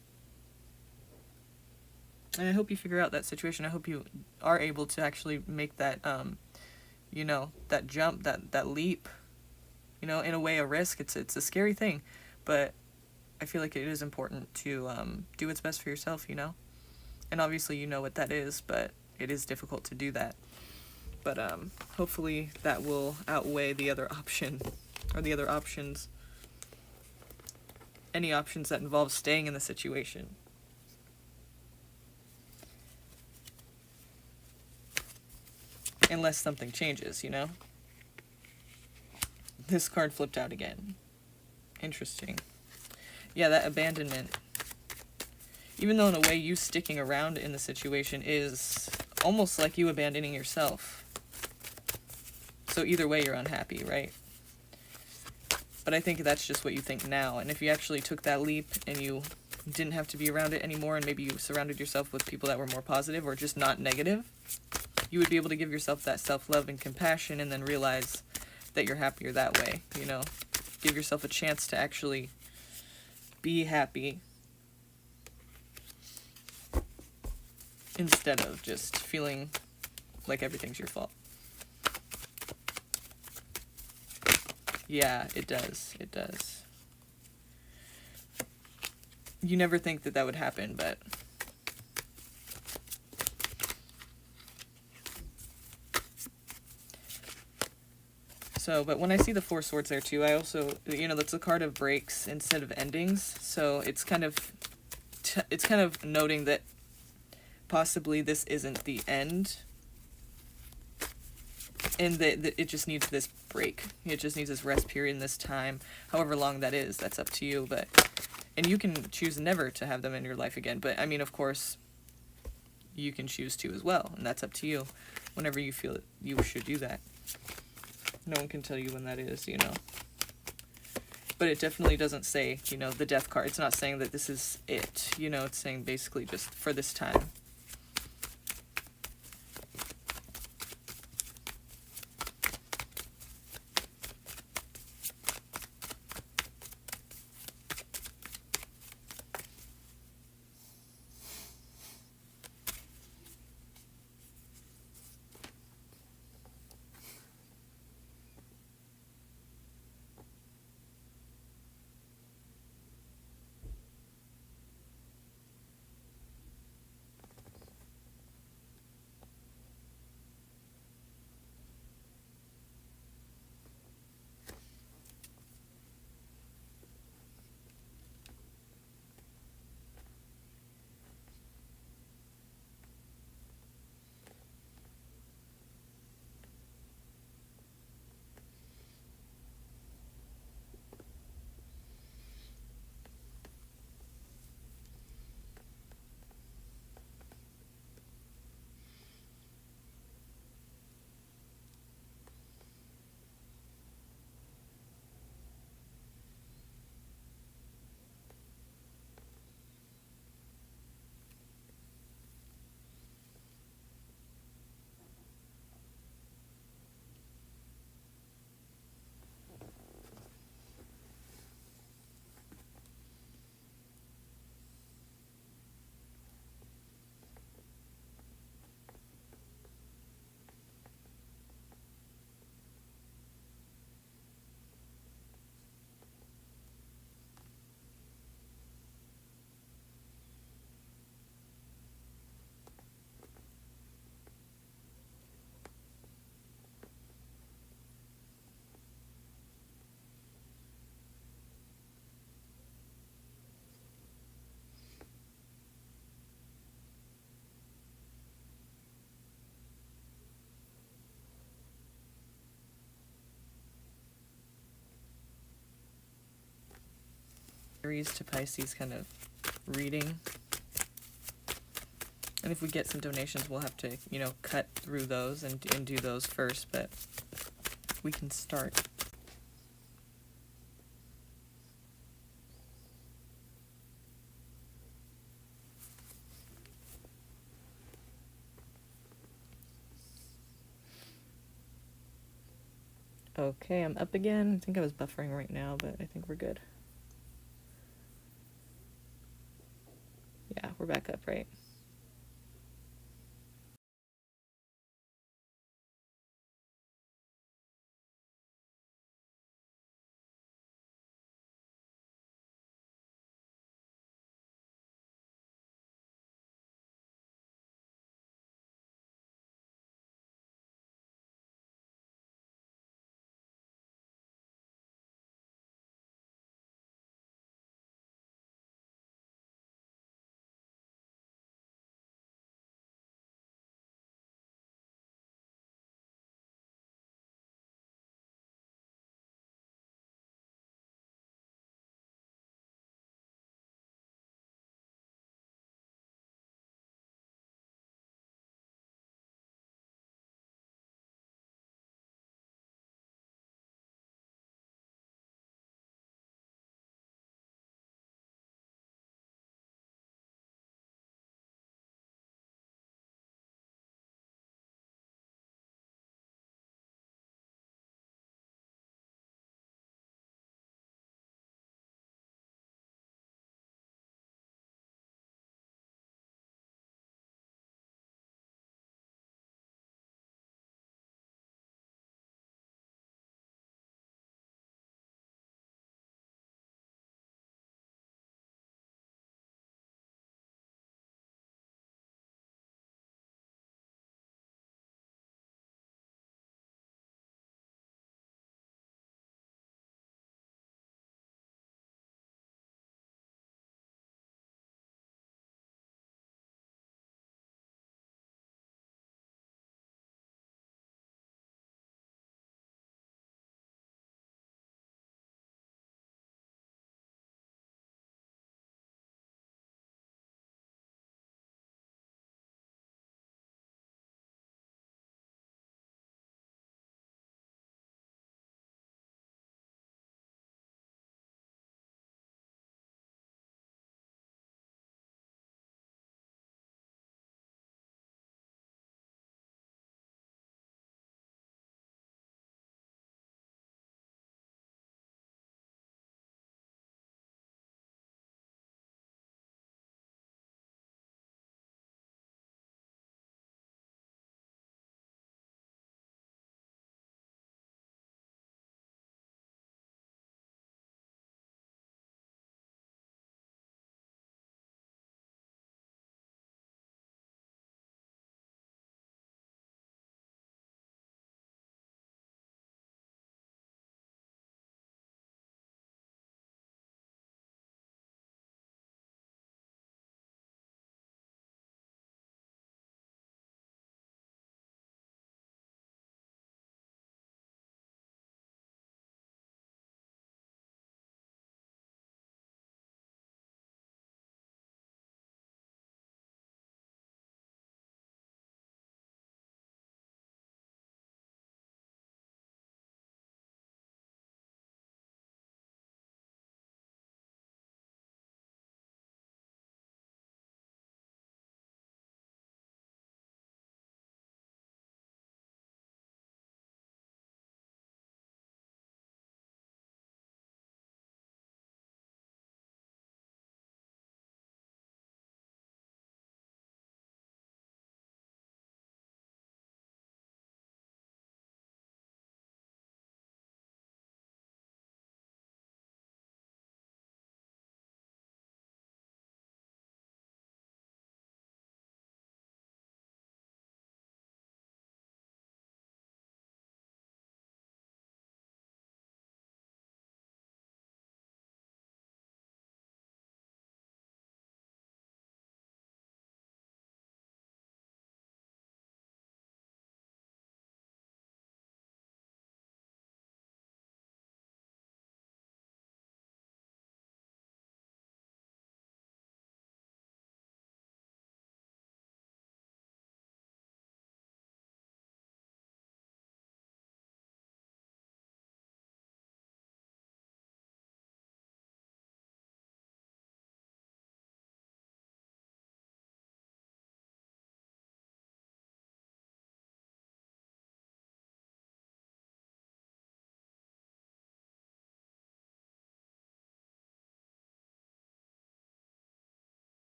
And I hope you figure out that situation. I hope you are able to actually make that, that jump, that leap, in a way a risk. It's a scary thing, but I feel like it is important to do what's best for yourself, And obviously you know what that is, but it is difficult to do that. But hopefully that will outweigh the other option, or the other options. Any options that involve staying in the situation. Unless something changes, This card flipped out again. Interesting. Yeah, that abandonment. Even though in a way you sticking around in the situation is almost like you abandoning yourself. So either way you're unhappy, right? But I think that's just what you think now. And if you actually took that leap and you didn't have to be around it anymore, and maybe you surrounded yourself with people that were more positive or just not negative, you would be able to give yourself that self-love and compassion, and then realize that you're happier that way, Give yourself a chance to actually be happy instead of just feeling like everything's your fault. Yeah, it does. It does. You never think that would happen, but but when I see the Four Swords there too, I also, that's a card of breaks instead of endings. So it's kind of noting that possibly this isn't the end, and that it just needs this break. It just needs this rest period and this time, however long that is. That's up to you. And you can choose never to have them in your life again. But I mean, of course, you can choose to as well, and that's up to you. Whenever you feel that you should do that. No one can tell you when that is, But it definitely doesn't say, the death card. It's not saying that this is it, It's saying basically just for this time. Aries to Pisces kind of reading. And if we get some donations, we'll have to, you know, cut through those and do those first, but we can start. Okay, I'm up again. I think I was buffering right now, but I think we're good. Yeah, we're back up, right?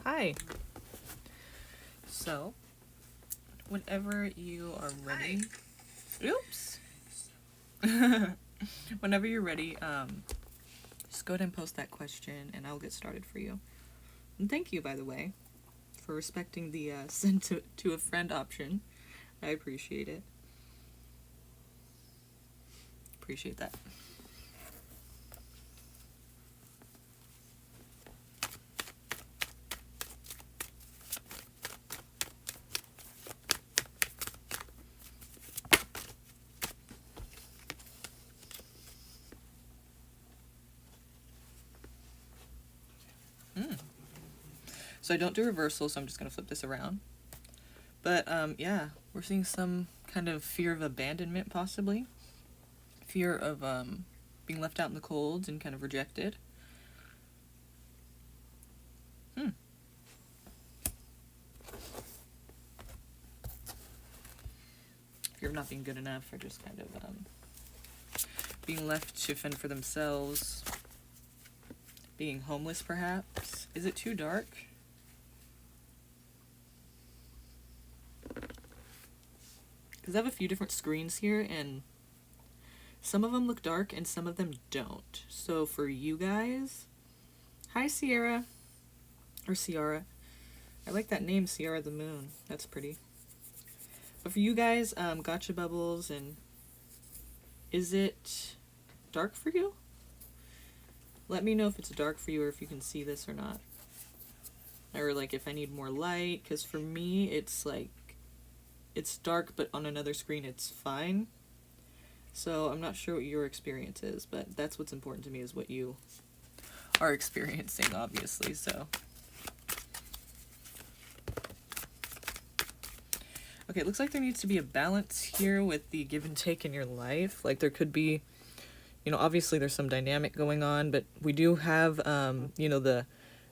Hi. So, whenever you are ready. Oops. Whenever you're ready, just go ahead and post that question and I'll get started for you. And thank you, by the way, for respecting the send to a friend option. I appreciate it. Appreciate that. So I don't do reversal, so I'm just going to flip this around. But yeah, we're seeing some kind of fear of abandonment, possibly. Fear of being left out in the cold and kind of rejected. Fear of not being good enough, or just kind of being left to fend for themselves. Being homeless, perhaps. Is it too dark? Because I have a few different screens here, and some of them look dark and some of them don't. So for you guys, hi Sierra, or Ciara. I like that name, Ciara the Moon. That's pretty. But for you guys, gotcha bubbles, and is it dark for you? Let me know if it's dark for you or if you can see this or not. Or like if I need more light, because for me it's like, it's dark, but on another screen it's fine. So I'm not sure what your experience is, but that's what's important to me, is what you are experiencing, obviously. So okay, it looks like there needs to be a balance here with the give and take in your life. Like there could be, you know, obviously there's some dynamic going on, but we do have, you know, the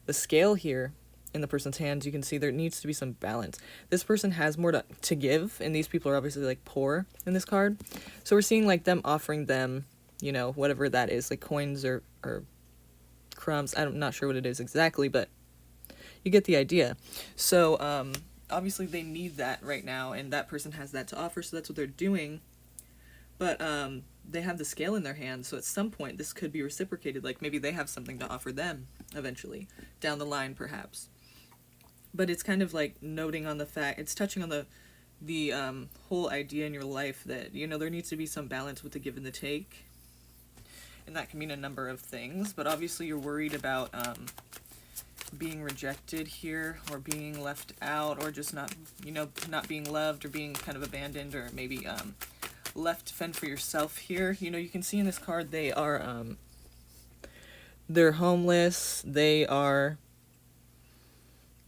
scale here in the person's hands. You can see there needs to be some balance. This person has more to give, and these people are obviously like poor in this card. So we're seeing like them offering them, you know, whatever that is, like coins or crumbs. I'm not sure what it is exactly, but you get the idea. So obviously they need that right now, and that person has that to offer, so that's what they're doing. But they have the scale in their hands, so at some point this could be reciprocated. Like maybe they have something to offer them eventually, down the line perhaps. But it's kind of like noting on the fact, it's touching on the whole idea in your life that, you know, there needs to be some balance with the give and the take. And that can mean a number of things, but obviously you're worried about being rejected here, or being left out, or just not, you know, not being loved, or being kind of abandoned, or maybe left to fend for yourself here. You know, you can see in this card they are they're homeless, they are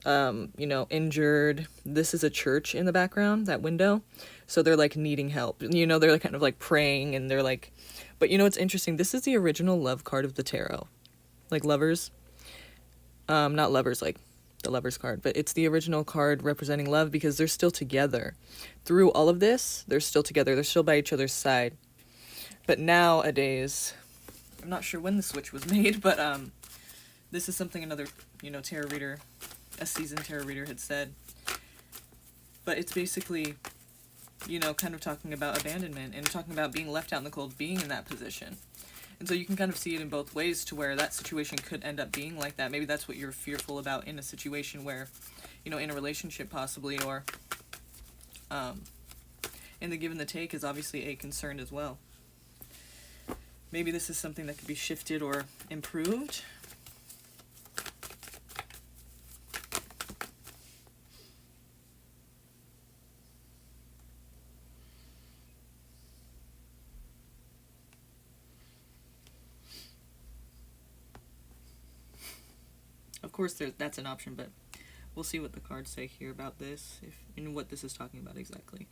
you know, injured. This is a church in the background, that window. So they're like needing help. You know, they're like kind of like praying, and they're like, but you know what's interesting? This is the original love card of the tarot. Like lovers. Not lovers like the lovers card, but it's the original card representing love, because they're still together. Through all of this, they're still together. They're still by each other's side. But nowadays, I'm not sure when the switch was made, but this is something another, you know, tarot reader, a seasoned tarot reader, had said. But it's basically, you know, kind of talking about abandonment and talking about being left out in the cold, being in that position. And so you can kind of see it in both ways, to where that situation could end up being like that. Maybe that's what you're fearful about in a situation where, you know, in a relationship possibly, or in the give and the take is obviously a concern as well. Maybe this is something that could be shifted or improved. Of course, that's an option, but we'll see what the cards say here about this, and what this is talking about exactly.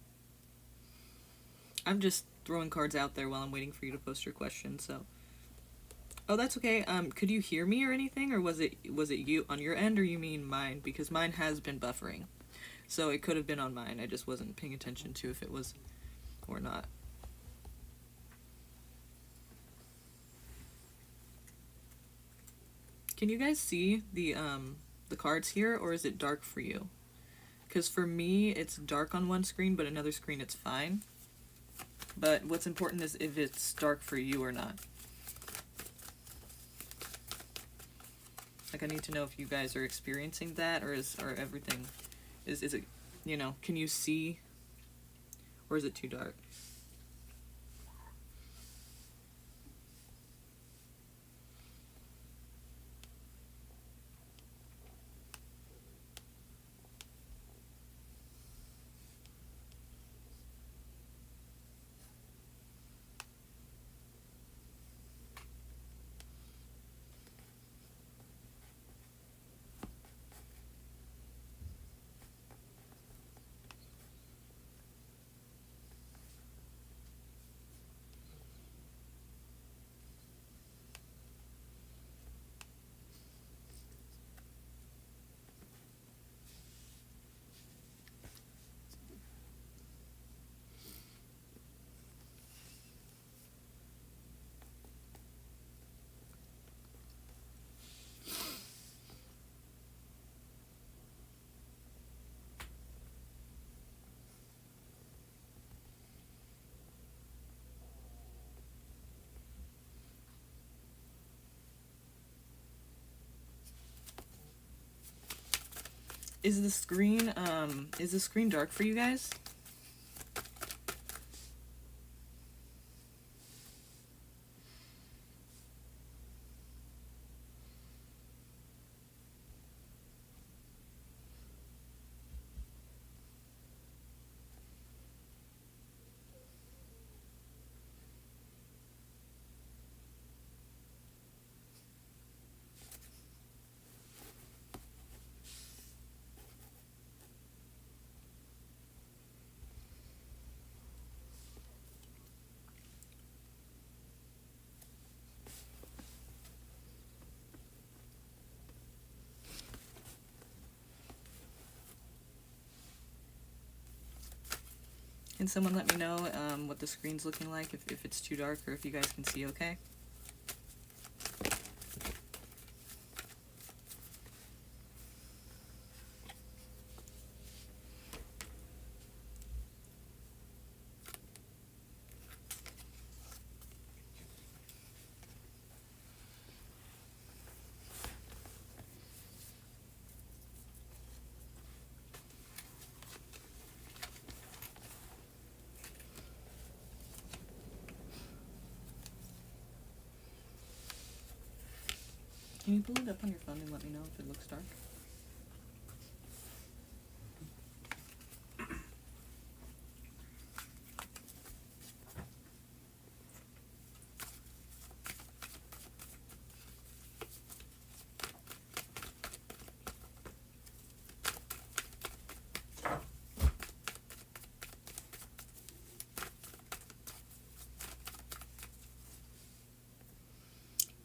I'm just throwing cards out there while I'm waiting for you to post your question, so. Oh, that's okay. Could you hear me or anything, or was it you on your end, or you mean mine? Because mine has been buffering, so it could have been on mine. I just wasn't paying attention to if it was or not. Can you guys see the the cards here, or is it dark for you? Because for me, it's dark on one screen, but another screen it's fine. But what's important is if it's dark for you or not. Like, I need to know if you guys are experiencing that, or everything, is it, you know, can you see, or is it too dark? Is the screen dark for you guys? Can someone let me know what the screen's looking like, if it's too dark, or if you guys can see okay? Can you pull it up on your phone and let me know if it looks dark?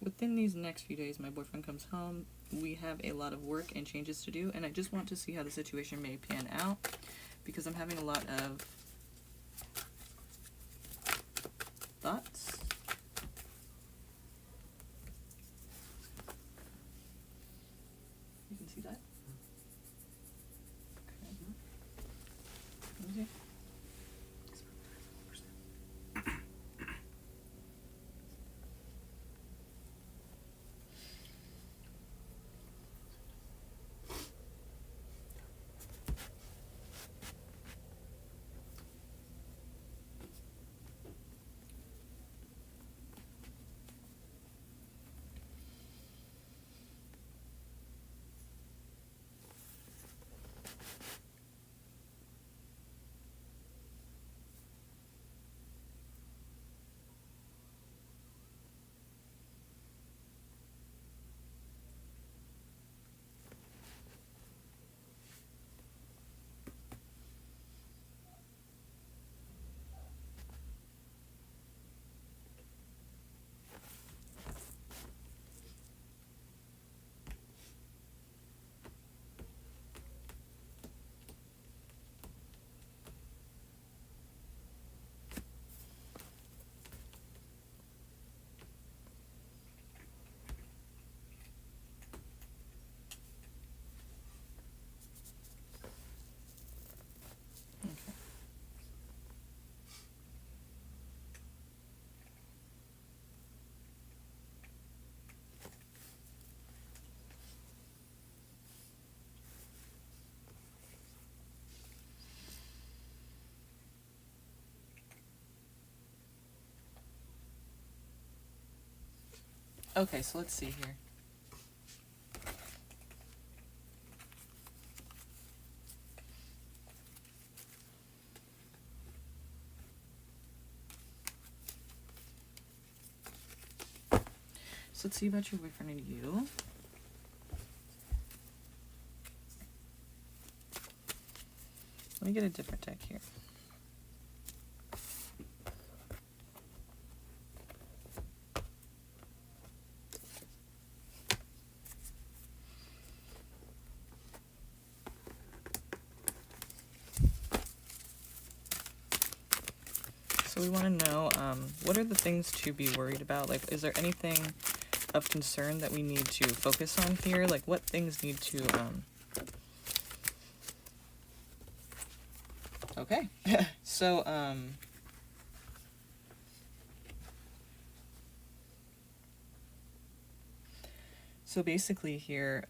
Within these next few days, my boyfriend comes home. We have a lot of work and changes to do, and I just want to see how the situation may pan out, because I'm having a lot of thoughts. You can see that? Okay. Let me see. Okay, so let's see here. So let's see about your boyfriend and you. Let me get a different deck here. So we want to know, what are the things to be worried about? Like, is there anything of concern that we need to focus on here? Like, what things need to, okay. So, so basically here,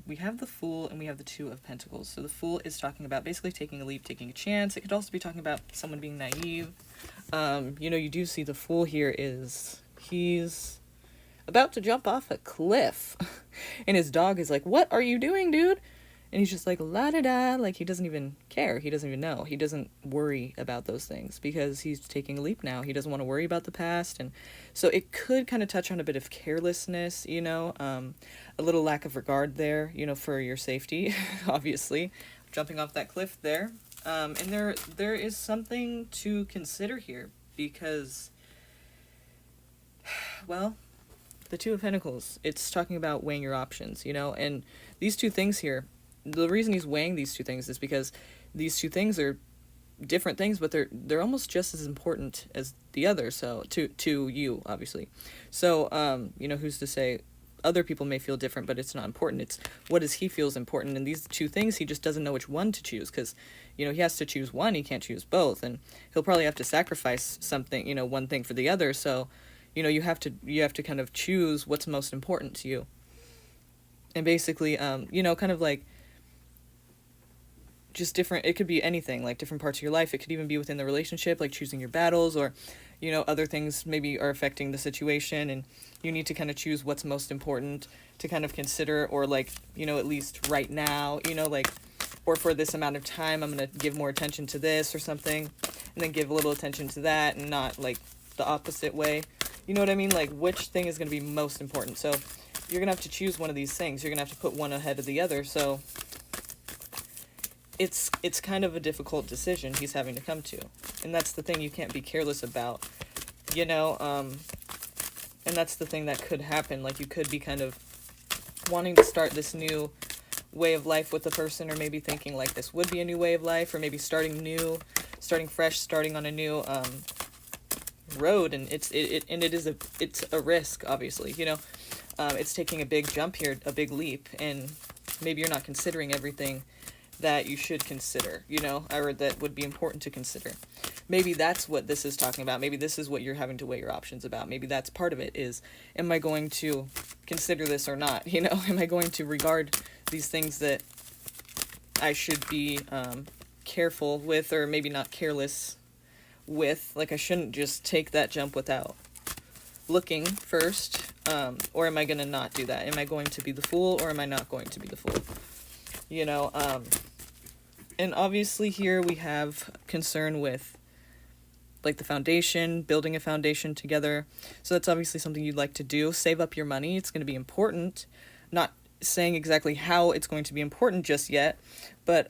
we have the Fool and we have the Two of Pentacles. So the Fool is talking about basically taking a leap, taking a chance. It could also be talking about someone being naive. You know, you do see the Fool here is, he's about to jump off a cliff. And his dog is like, what are you doing, dude? And he's just like, la-da-da, like he doesn't even care. He doesn't even know. He doesn't worry about those things because he's taking a leap now. He doesn't want to worry about the past. And so it could kind of touch on a bit of carelessness, you know, a little lack of regard there, you know, for your safety, obviously. Jumping off that cliff there. And there is something to consider here because, well, the Two of Pentacles, it's talking about weighing your options, you know, and these two things here, the reason he's weighing these two things is because these two things are different things, but they're almost just as important as the other, so to you, obviously. So, you know, who's to say other people may feel different, but it's not important. It's what does he feels important, and these two things, he just doesn't know which one to choose, because, you know, he has to choose one, he can't choose both, and he'll probably have to sacrifice something, you know, one thing for the other, so, you know, you have to kind of choose what's most important to you. And basically, you know, kind of like just different, it could be anything, like different parts of your life. It could even be within the relationship, like choosing your battles, or, you know, other things maybe are affecting the situation, and you need to kind of choose what's most important to kind of consider, or like, you know, at least right now, you know, like, or for this amount of time, I'm going to give more attention to this or something, and then give a little attention to that, and not like the opposite way. You know what I mean? Like, which thing is going to be most important? So you're going to have to choose one of these things. You're going to have to put one ahead of the other. So it's kind of a difficult decision he's having to come to. And that's the thing you can't be careless about, you know? And that's the thing that could happen. Like, you could be kind of wanting to start this new way of life with the person, or maybe thinking like this would be a new way of life, or maybe starting new, starting fresh, starting on a new, road, and it's a risk, obviously, you know. It's taking a big jump here, a big leap, and maybe you're not considering everything that you should consider, you know, or that would be important to consider. Maybe that's what this is talking about. Maybe this is what you're having to weigh your options about. Maybe that's part of it, is, am I going to consider this or not? You know, am I going to regard these things that I should be careful with, or maybe not careless with? Like, I shouldn't just take that jump without looking first, or am I going to not do that? Am I going to be the fool, or am I not going to be the fool? You know, and obviously here we have concern with, like, the foundation, building a foundation together. So that's obviously something you'd like to do. Save up your money. It's going to be important. Not saying exactly how it's going to be important just yet, but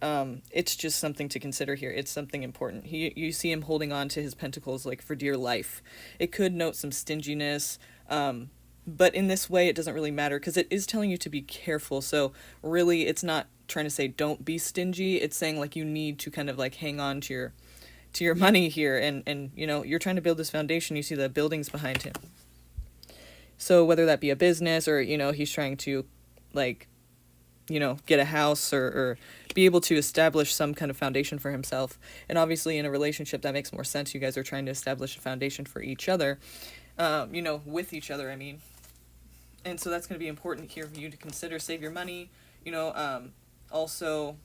it's just something to consider here. It's something important. You see him holding on to his pentacles like for dear life. It could note some stinginess, but in this way it doesn't really matter, because it is telling you to be careful. So really, it's not trying to say don't be stingy. It's saying, like, you need to kind of like hang on to your money here, and you know, you're trying to build this foundation. You see the buildings behind him. So whether that be a business, or, you know, he's trying to, like, you know, get a house, or be able to establish some kind of foundation for himself. And obviously in a relationship that makes more sense. You guys are trying to establish a foundation for each other, you know, with each other, I mean. And so that's going to be important here for you to consider. Save your money, you know, also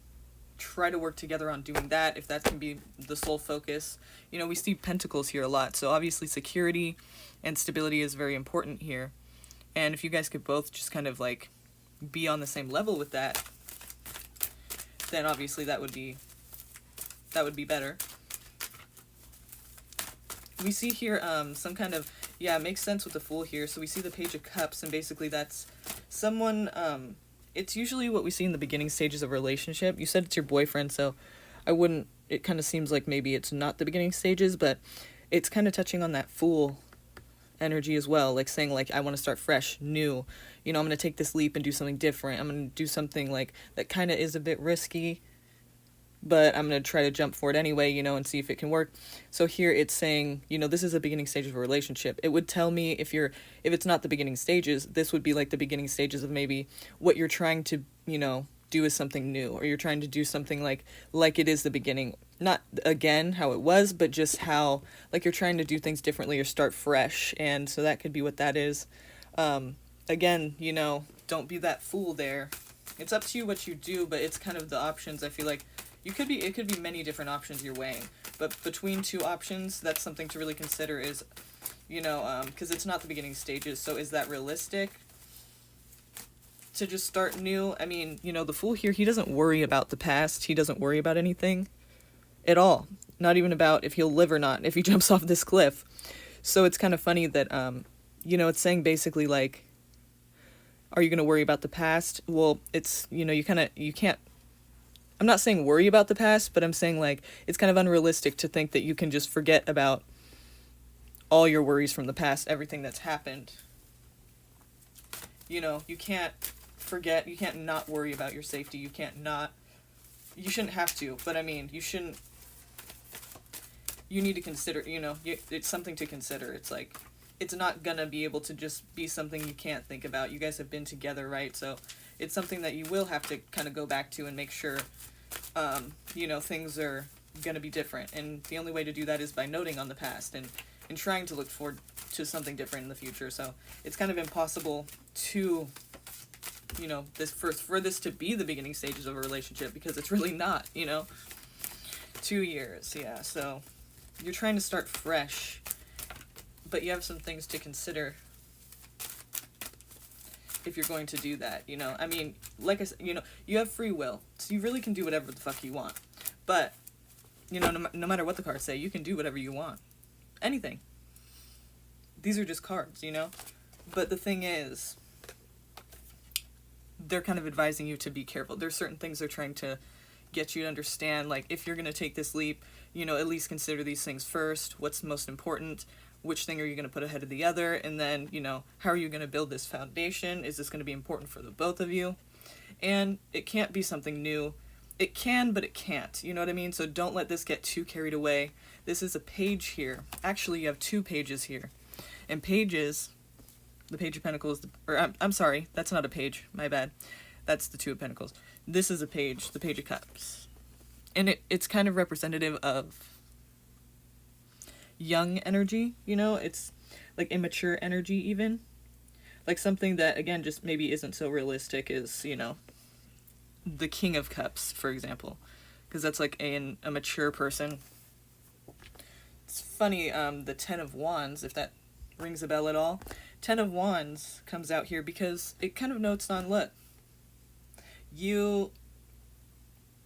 try to work together on doing that, if that can be the sole focus. You know, we see pentacles here a lot, so obviously security and stability is very important here. And if you guys could both just kind of like be on the same level with that, then obviously that would be better. We see here some kind of, yeah, it makes sense with the Fool here. So we see the Page of Cups, and basically that's someone, it's usually what we see in the beginning stages of a relationship. You said it's your boyfriend, so I wouldn't, it kind of seems like maybe it's not the beginning stages, but it's kind of touching on that Fool energy as well, like saying like, I want to start fresh, new, you know, I'm going to take this leap and do something different. I'm going to do something like that kind of is a bit risky, but I'm going to try to jump for it anyway, you know, and see if it can work. So here it's saying, you know, this is the beginning stage of a relationship. It would tell me if it's not the beginning stages, this would be like the beginning stages of maybe what you're trying to, you know, do is something new, or you're trying to do something like it is the beginning. Not again how it was, but just how like you're trying to do things differently or start fresh. And so that could be what that is. Again, you know, don't be that fool there. It's up to you what you do, but it's kind of the options. I feel like it could be many different options you're weighing, but between two options, that's something to really consider is, you know, because it's not the beginning stages, so is that realistic to just start new? I mean, you know, the Fool here, he doesn't worry about the past, he doesn't worry about anything at all, not even about if he'll live or not, if he jumps off this cliff. So it's kind of funny that, you know, it's saying basically like, are you going to worry about the past? Well, it's, you know, you can't, I'm not saying worry about the past, but I'm saying like it's kind of unrealistic to think that you can just forget about all your worries from the past, everything that's happened. You know, you can't forget, you can't not worry about your safety, you shouldn't have to, but I mean, you need to consider, you know, it's something to consider. It's like, it's not gonna be able to just be something you can't think about. You guys have been together, right? So it's something that you will have to kind of go back to and make sure, you know, things are going to be different. And the only way to do that is by noting on the past and trying to look forward to something different in the future. So it's kind of impossible to, you know, for this to be the beginning stages of a relationship, because it's really not, you know. 2 years, yeah. So you're trying to start fresh, but you have some things to consider if you're going to do that, you know. I mean, like I said, you know, you have free will, so you really can do whatever the fuck you want. But, you know, no matter what the cards say, you can do whatever you want. Anything. These are just cards, you know. But the thing is, they're kind of advising you to be careful. There's certain things they're trying to get you to understand, like, if you're going to take this leap, you know, at least consider these things first. What's most important? Which thing are you going to put ahead of the other? And then, you know, how are you going to build this foundation? Is this going to be important for the both of you? And it can't be something new. It can, but it can't. You know what I mean? So don't let this get too carried away. This is a page here. Actually, you have 2 pages here. And pages, the Page of Pentacles, I'm sorry, that's not a page. My bad. That's the 2 of Pentacles. This is a page, the Page of Cups. And it's kind of representative of young energy, you know. It's like immature energy, even like something that again just maybe isn't so realistic is, you know, the King of Cups, for example, because that's like a mature person. It's funny, the 10 of Wands, if that rings a bell at all. 10 of Wands comes out here because it kind of notes on, look,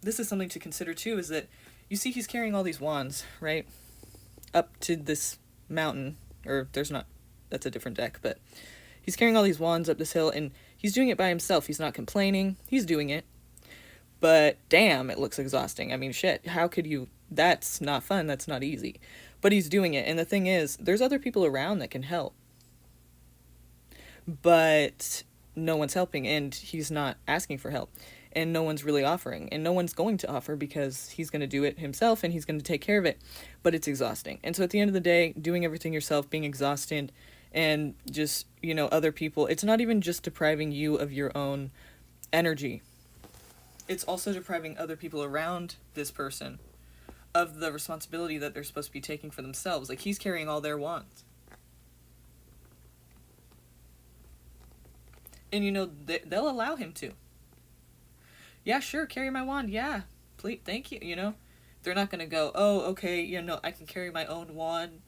this is something to consider too, is that you see he's carrying all these wands, right, up to this mountain, or that's a different deck, but he's carrying all these wands up this hill, and he's doing it by himself. He's not complaining, he's doing it, but damn, it looks exhausting. I mean, shit, how could you, that's not fun, that's not easy, but he's doing it. And the thing is, there's other people around that can help, but no one's helping, and he's not asking for help, and no one's really offering, and no one's going to offer because he's going to do it himself and he's going to take care of it, but it's exhausting. And so at the end of the day, doing everything yourself, being exhausted, and just, you know, other people, it's not even just depriving you of your own energy, it's also depriving other people around this person of the responsibility that they're supposed to be taking for themselves. Like, he's carrying all their wands, and you know, they'll allow him to. Yeah, sure, carry my wand, yeah, please, thank you, you know. They're not gonna go, oh, okay, you know, I can carry my own wand.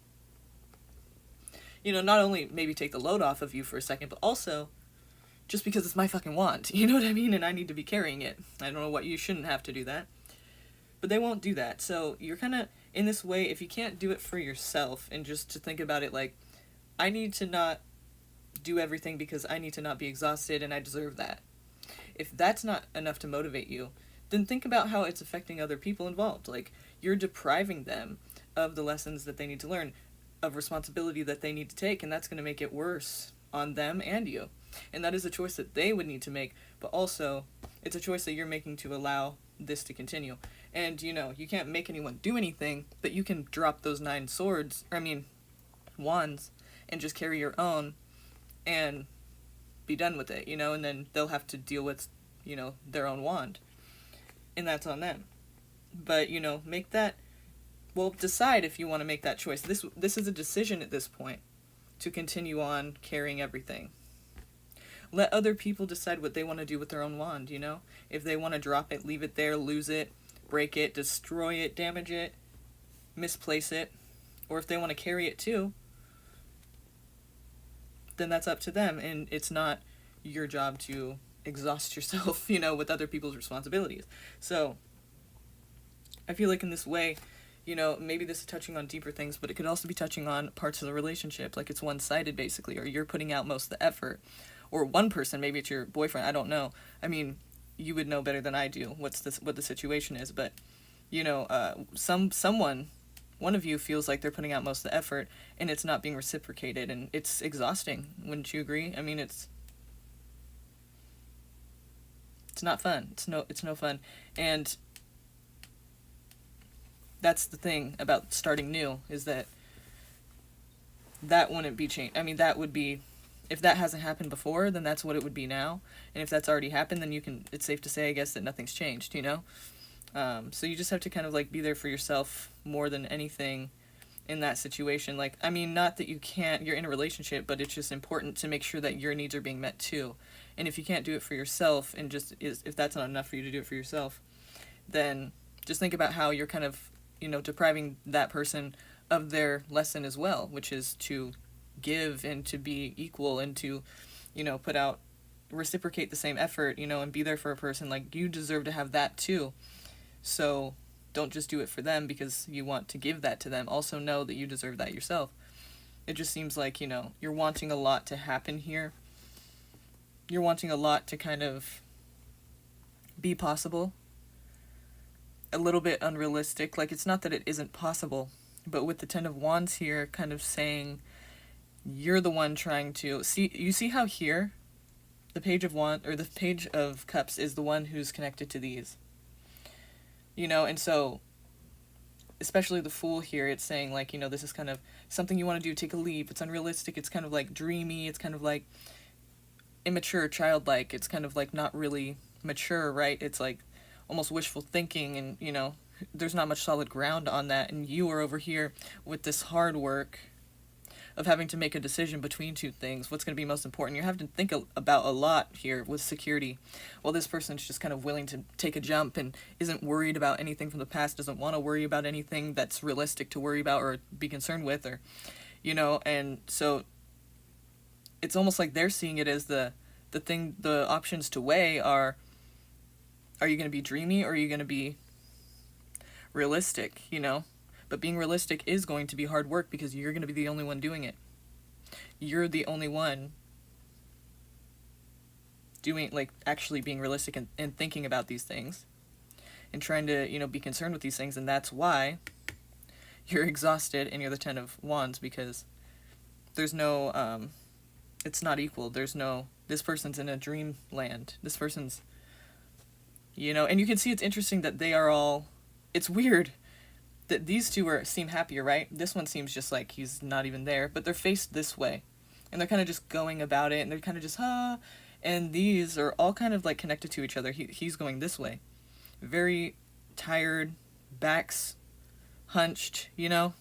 you know, not only maybe take the load off of you for a second, but also just because it's my fucking wand, you know what I mean? And I need to be carrying it. I don't know what, you shouldn't have to do that. But they won't do that. So you're kind of in this way, if you can't do it for yourself, and just to think about it like, I need to not do everything because I need to not be exhausted and I deserve that. If that's not enough to motivate you, then think about how it's affecting other people involved. Like, you're depriving them of the lessons that they need to learn, of responsibility that they need to take, and that's going to make it worse on them and you. And that is a choice that they would need to make, but also it's a choice that you're making to allow this to continue. And, you know, you can't make anyone do anything, but you can drop those 9 wands, and just carry your own and be done with it, you know, and then they'll have to deal with, you know, their own wand. And that's on them. But, you know, make that, well, decide if you want to make that choice. This is a decision at this point to continue on carrying everything. Let other people decide what they want to do with their own wand, you know? If they want to drop it, leave it there, lose it, break it, destroy it, damage it, misplace it, or if they want to carry it too, then that's up to them, and it's not your job to exhaust yourself, you know, with other people's responsibilities. So I feel like in this way, you know, maybe this is touching on deeper things, but it could also be touching on parts of the relationship, like it's one-sided basically, or you're putting out most of the effort, or one person, maybe it's your boyfriend, I don't know. I mean, you would know better than I do what the situation is, but, you know, one of you feels like they're putting out most of the effort and it's not being reciprocated, and it's exhausting. Wouldn't you agree? I mean, it's not fun. It's no fun. And that's the thing about starting new, is that wouldn't be changed. I mean, that would be, if that hasn't happened before, then that's what it would be now. And if that's already happened, then it's safe to say, I guess, that nothing's changed, you know? So you just have to kind of like be there for yourself more than anything in that situation. Like, I mean, not that you're in a relationship, but it's just important to make sure that your needs are being met too. And if you can't do it for yourself, and if that's not enough for you to do it for yourself, then just think about how you're kind of, you know, depriving that person of their lesson as well, which is to give and to be equal and to, you know, reciprocate the same effort, you know, and be there for a person. Like, you deserve to have that too. So don't just do it for them because you want to give that to them. Also know that you deserve that yourself. It just seems like, you know, you're wanting a lot to happen here. You're wanting a lot to kind of be possible. A little bit unrealistic. Like, it's not that it isn't possible, but with the Ten of Wands here kind of saying you're the one trying to you see how here the Page of Cups is the one who's connected to these, you know. And so especially the Fool here, it's saying like, you know, this is kind of something you want to do, take a leap. It's unrealistic, it's kind of like dreamy, it's kind of like immature, childlike, it's kind of like not really mature, right? It's like almost wishful thinking, and, you know, there's not much solid ground on that. And you are over here with this hard work of having to make a decision between two things. What's going to be most important? You're having to think about a lot here with security. Well, this person's just kind of willing to take a jump and isn't worried about anything from the past, doesn't want to worry about anything that's realistic to worry about or be concerned with, or, you know. And so it's almost like they're seeing it as the options to weigh are you going to be dreamy or are you going to be realistic, you know? But being realistic is going to be hard work because you're going to be the only one doing it. You're the only one doing, like, actually being realistic and thinking about these things and trying to, you know, be concerned with these things. And that's why you're exhausted and you're the Ten of Wands, because there's no, it's not equal. There's no, this person's in a dreamland. This person's, you know, and you can see it's interesting that they are all, it's weird that these two seem happier, right? This one seems just like he's not even there, but they're faced this way, and they're kind of just going about it, and they're kind of just, and these are all kind of like connected to each other. He's going this way, very tired, backs hunched, you know.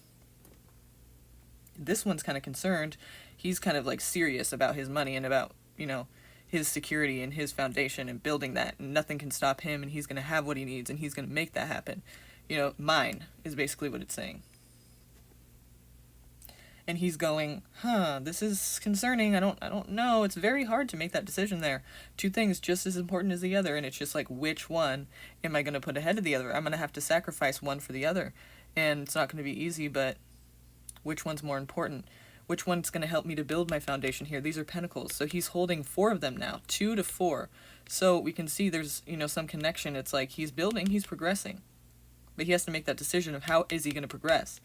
This one's kind of concerned. He's kind of like serious about his money and about, you know, his security and his foundation and building that, and nothing can stop him, and he's going to have what he needs, and he's going to make that happen. You know, mine is basically what it's saying. And he's going, this is concerning. I don't know. It's very hard to make that decision there. Two things just as important as the other, and it's just like, which one am I going to put ahead of the other? I'm going to have to sacrifice one for the other. And it's not going to be easy, but which one's more important? Which one's going to help me to build my foundation here? These are pentacles. So he's holding 4 of them now, 2 to 4. So we can see there's, some connection. It's like he's building, he's progressing. But he has to make that decision of how is he going to progress.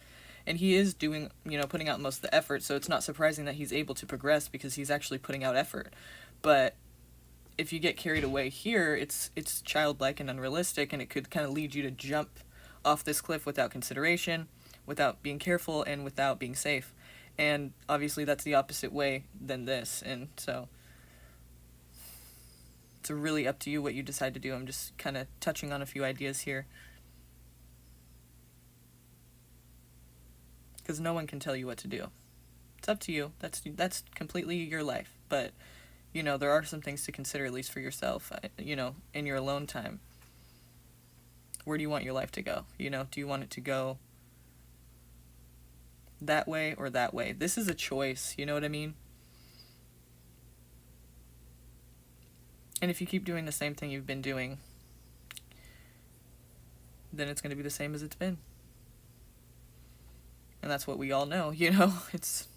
And he is doing, putting out most of the effort, so it's not surprising that he's able to progress because he's actually putting out effort. But if you get carried away here, it's childlike and unrealistic, and it could kind of lead you to jump off this cliff without consideration, without being careful, and without being safe. And obviously that's the opposite way than this, and so it's really up to you what you decide to do. I'm just kind of touching on a few ideas here, because no one can tell you what to do. It's up to you. That's completely your life. But, there are some things to consider, at least for yourself, in your alone time. Where do you want your life to go? Do you want it to go that way or that way? This is a choice, you know what I mean? And if you keep doing the same thing you've been doing, then it's going to be the same as it's been. And that's what we all know, it's,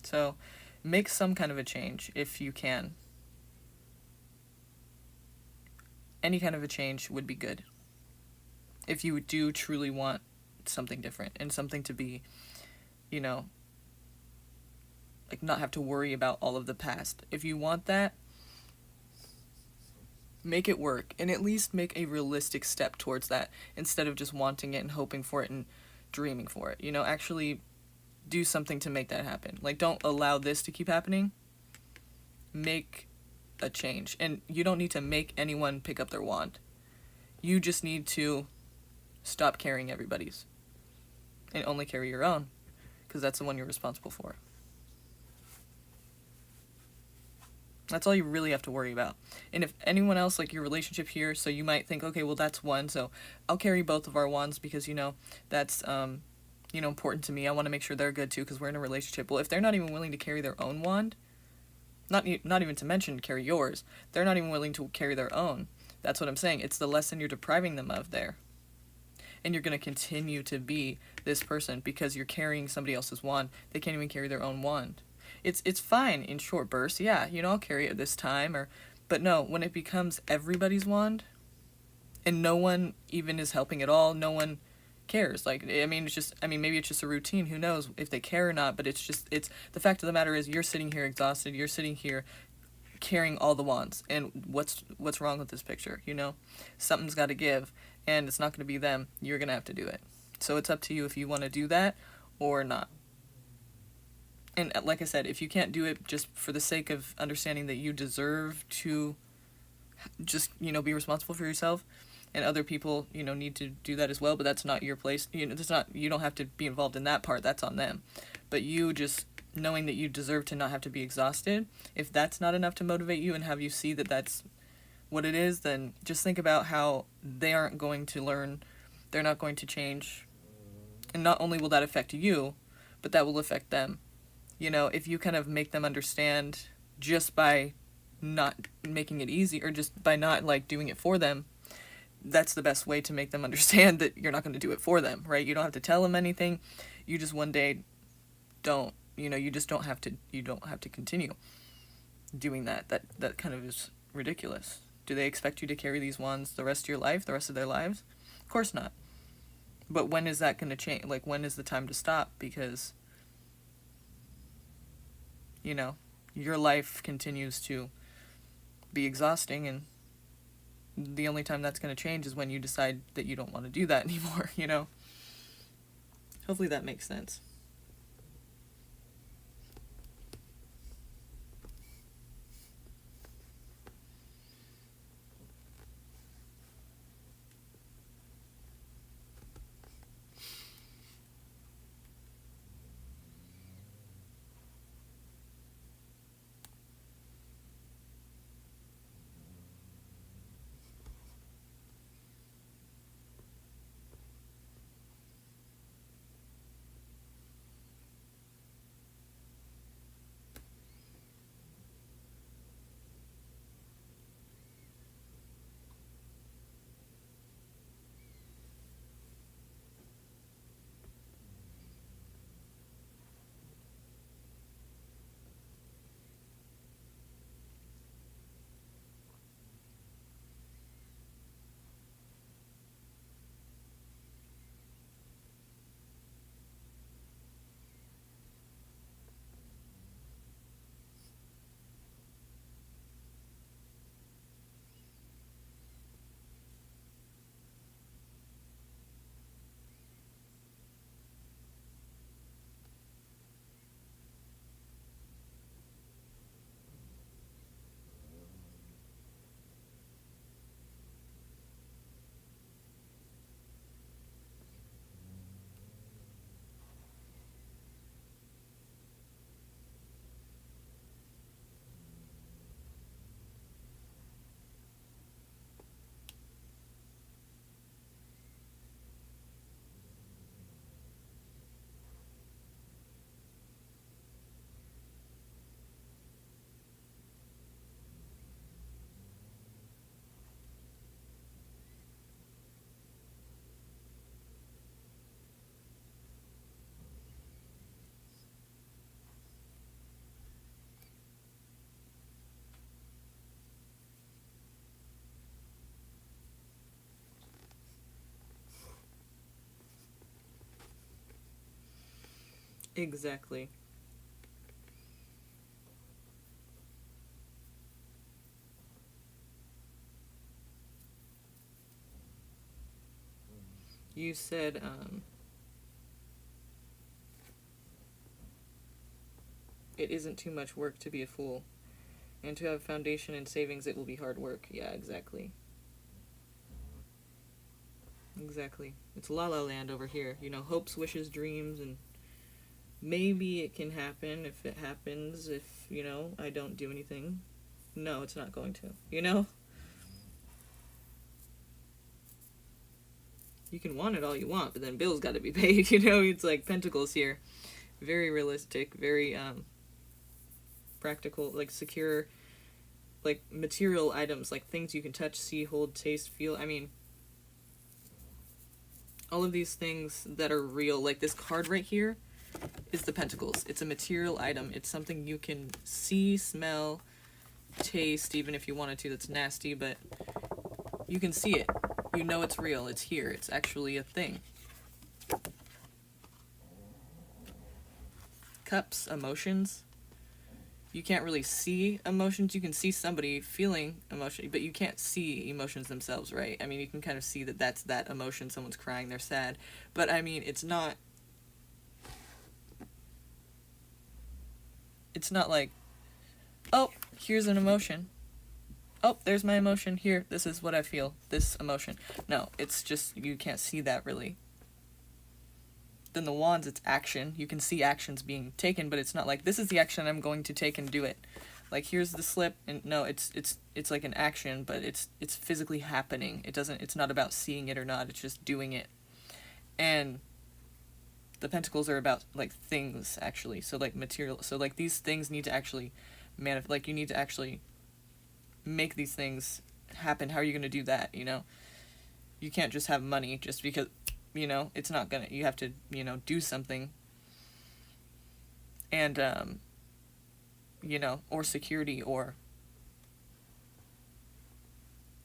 so make some kind of a change if you can. Any kind of a change would be good. If you do truly want something different and something to be, like not have to worry about all of the past. If you want that, make it work and at least make a realistic step towards that instead of just wanting it and hoping for it and dreaming for it. Actually do something to make that happen. Like, don't allow this to keep happening. Make a change. And you don't need to make anyone pick up their wand. You just need to stop carrying everybody's and only carry your own, because that's the one you're responsible for. That's all you really have to worry about. And if anyone else, like your relationship here, so you might think, okay, well, that's one, so I'll carry both of our wands because, that's, important to me. I want to make sure they're good too because we're in a relationship. Well, if they're not even willing to carry their own wand, not even to mention carry yours, they're not even willing to carry their own. That's what I'm saying. It's the lesson you're depriving them of there. And you're going to continue to be this person because you're carrying somebody else's wand. They can't even carry their own wand. It's fine in short bursts. Yeah, I'll carry it this time, but no, when it becomes everybody's wand and no one even is helping at all, no one cares. Like, maybe it's just a routine. Who knows if they care or not, but it's the fact of the matter is you're sitting here exhausted. You're sitting here carrying all the wands. And what's wrong with this picture? Something's got to give, and it's not going to be them. You're going to have to do it. So it's up to you if you want to do that or not. And like I said, if you can't do it just for the sake of understanding that you deserve to just, be responsible for yourself, and other people, need to do that as well, but that's not your place. You don't have to be involved in that part. That's on them. But you just knowing that you deserve to not have to be exhausted, if that's not enough to motivate you and have you see that that's what it is, then just think about how they aren't going to learn, they're not going to change. And not only will that affect you, but that will affect them. If you kind of make them understand just by not making it easy or just by not doing it for them, that's the best way to make them understand that you're not going to do it for them, right? You don't have to tell them anything. You just one day don't, you just don't have to continue doing that. That kind of is ridiculous. Do they expect you to carry these wands the rest of your life, the rest of their lives? Of course not. But when is that going to change? When is the time to stop? Because your life continues to be exhausting, and the only time that's going to change is when you decide that you don't want to do that anymore, Hopefully that makes sense. Exactly. You said, it isn't too much work to be a fool. And to have a foundation and savings, it will be hard work. Yeah, exactly. Exactly. It's La La Land over here. You know, hopes, wishes, dreams, and maybe it can happen if it happens, if, you know, I don't do anything. No, it's not going to. You know? You can want it all you want, but then bills gotta be paid, you know? It's like Pentacles here. Very realistic, very, practical, like secure, like material items, like things you can touch, see, hold, taste, feel. I mean, all of these things that are real, like this card right here is the Pentacles. It's a material item. It's something you can see, smell, taste, even if you wanted to. That's nasty, but you can see it. You know it's real. It's here. It's actually a thing. Cups, emotions. You can't really see emotions. You can see somebody feeling emotion, but you can't see emotions themselves, right? I mean, you can kind of see that that's that emotion. Someone's crying, they're sad. But I mean, it's not like, oh, here's an emotion. Oh, there's my emotion. Here, this is what I feel. This emotion. No, it's just, you can't see that really. Then the wands, it's action. You can see actions being taken, but it's not like, this is the action I'm going to take and do it. Like, here's the slip, and no, it's like an action, but it's physically happening. It's not about seeing it or not, it's just doing it. And the pentacles are about, like, things, actually. So, like, material. So, like, these things need to actually like, you need to actually make these things happen. How are you going to do that, you know? You can't just have money just because, you know, it's not gonna, you have to, you know, do something. And, you know, or security, or,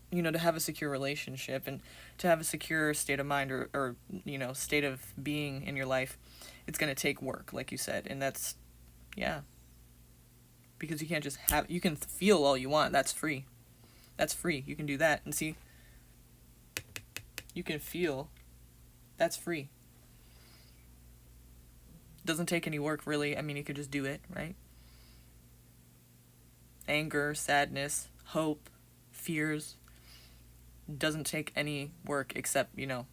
you know, to have a secure relationship and to have a secure state of mind, or you know, state of being in your life, it's going to take work, like you said. And that's, yeah. Because you can't just have, you can feel all you want. That's free. That's free. You can do that. And see, you can feel. That's free. Doesn't take any work, really. I mean, you could just do it, right? Anger, sadness, hope, fears. Doesn't take any work, except, you know,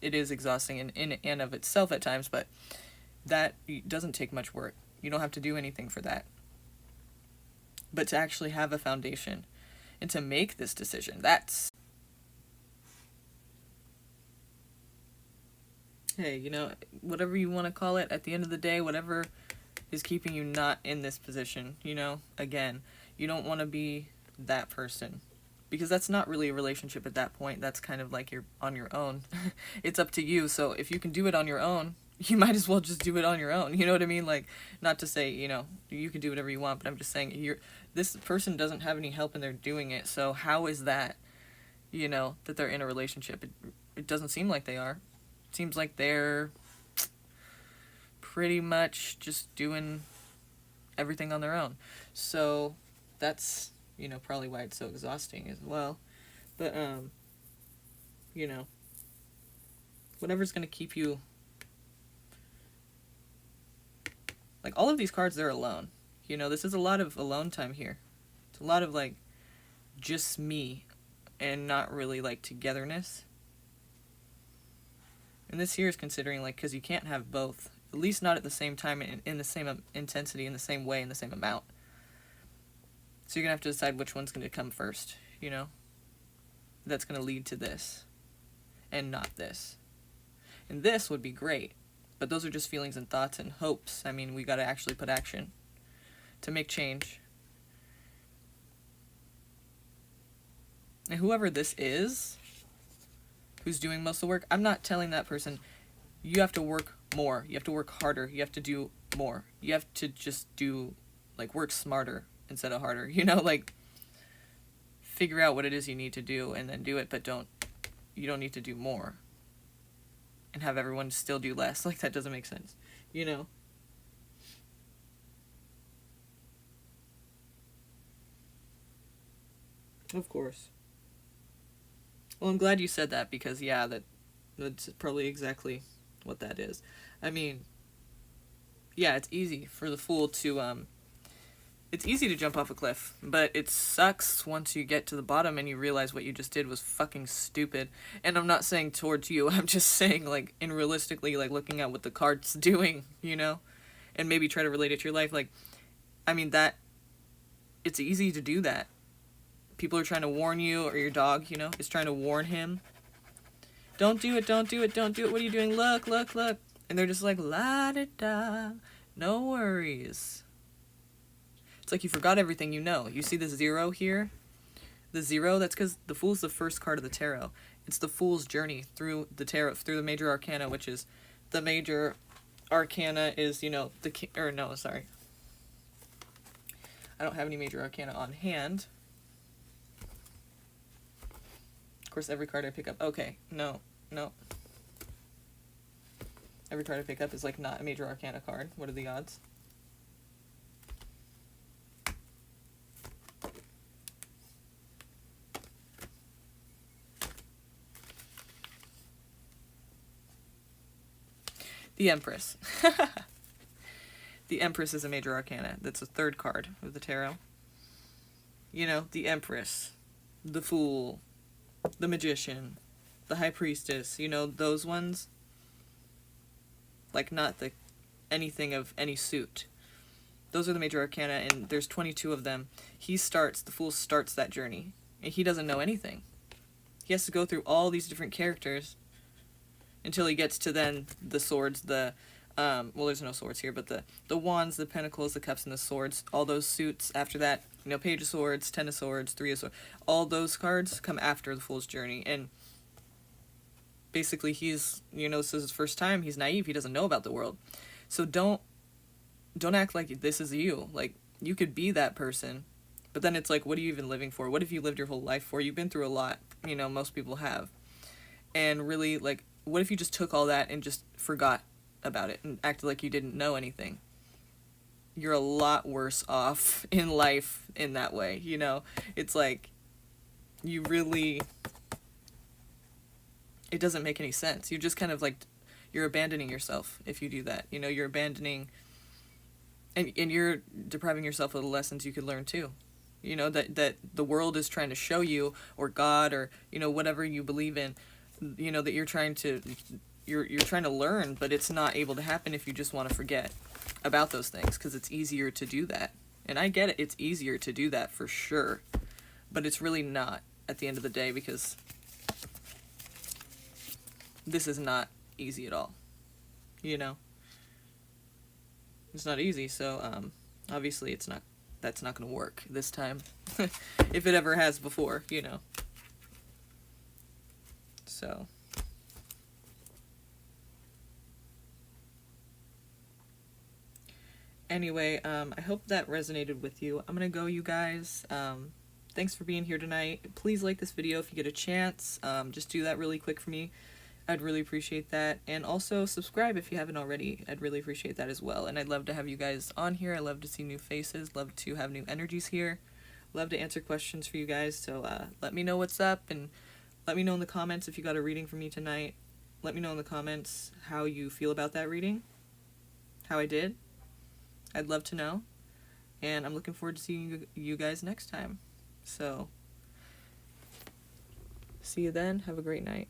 it is exhausting in and of itself at times, but that doesn't take much work. You don't have to do anything for that. But to actually have a foundation and to make this decision, that's, hey, you know, whatever you want to call it, at the end of the day, whatever is keeping you not in this position, you know, again, you don't want to be that person. Because that's not really a relationship at that point. That's kind of like you're on your own. It's up to you. So if you can do it on your own, you might as well just do it on your own. You know what I mean? Like, not to say, you know, you can do whatever you want, but I'm just saying, this person doesn't have any help and they're doing it. So how is that, you know, that they're in a relationship? It doesn't seem like they are. It seems like they're pretty much just doing everything on their own. So that's, you know, probably why it's so exhausting as well. But, you know, whatever's going to keep you, like, all of these cards, they're alone. You know, this is a lot of alone time here. It's a lot of, like, just me and not really, like, togetherness. And this here is considering, like, because you can't have both. At least not at the same time, in the same intensity, in the same way, in the same amount. So you're going to have to decide which one's going to come first, you know? That's going to lead to this. And not this. And this would be great. But those are just feelings and thoughts and hopes. I mean, we got to actually put action to make change. And whoever this is, who's doing most of the work, I'm not telling that person, you have to work more. You have to work harder. You have to do more. You have to just do, like, work smarter instead of harder. You know, like, figure out what it is you need to do and then do it, but you don't need to do more. And have everyone still do less. Like, that doesn't make sense. You know? Of course. Well, I'm glad you said that because, yeah, that's probably exactly what that is. I mean, yeah, it's easy for the fool to, it's easy to jump off a cliff, but it sucks once you get to the bottom and you realize what you just did was fucking stupid. And I'm not saying towards you, I'm just saying, like, in realistically, like, looking at what the card's doing, you know? And maybe try to relate it to your life. Like, I mean, it's easy to do that. People are trying to warn you, or your dog, you know, is trying to warn him. Don't do it, don't do it, don't do it. What are you doing? Look, look, look. And they're just like, la da da. No worries. It's like you forgot everything you know. You see the 0 here? The 0, that's because the Fool's the first card of the tarot. It's the Fool's journey through the tarot, through the major arcana, which is the major arcana is, you know, sorry. I don't have any major arcana on hand. Of course, every card I pick up... Okay, no. Every card I pick up is, like, not a major arcana card. What are the odds? The Empress. The Empress is a major arcana. That's the third card of the tarot. You know, the Empress, the Fool, the Magician, the High Priestess, you know, those ones. Like, not anything of any suit. Those are the major arcana, and there's 22 of them. The Fool starts that journey, and he doesn't know anything. He has to go through all these different characters until he gets to then the swords, well, there's no swords here, but the wands, the pentacles, the cups, and the swords, all those suits after that, you know, Page of Swords, Ten of Swords, Three of Swords, all those cards come after the Fool's journey, and basically he's, you know, this is his first time, he's naive, he doesn't know about the world, so don't act like this is you, like, you could be that person, but then it's like, what are you even living for? What have you lived your whole life for? You've been through a lot, you know, most people have, and really, like, what if you just took all that and just forgot about it and acted like you didn't know anything? You're a lot worse off in life in that way, you know? It's like, you really... It doesn't make any sense. You're just kind of like... You're abandoning yourself if you do that. You know, you're abandoning... And you're depriving yourself of the lessons you could learn too. You know, that the world is trying to show you, or God, or, you know, whatever you believe in, you know, that you're trying to learn, but it's not able to happen if you just want to forget about those things, because it's easier to do that. And I get it, it's easier to do that for sure, but it's really not at the end of the day, because this is not easy at all, you know? It's not easy, so obviously that's not going to work this time, if it ever has before, you know? So... Anyway, I hope that resonated with you. I'm gonna go, you guys. Thanks for being here tonight. Please like this video if you get a chance. Just do that really quick for me. I'd really appreciate that. And also subscribe if you haven't already. I'd really appreciate that as well. And I'd love to have you guys on here. I love to see new faces. Love to have new energies here. Love to answer questions for you guys. So let me know what's up, and let me know in the comments if you got a reading from me tonight. Let me know in the comments how you feel about that reading. How I did. I'd love to know, and I'm looking forward to seeing you guys next time. So, see you then. Have a great night.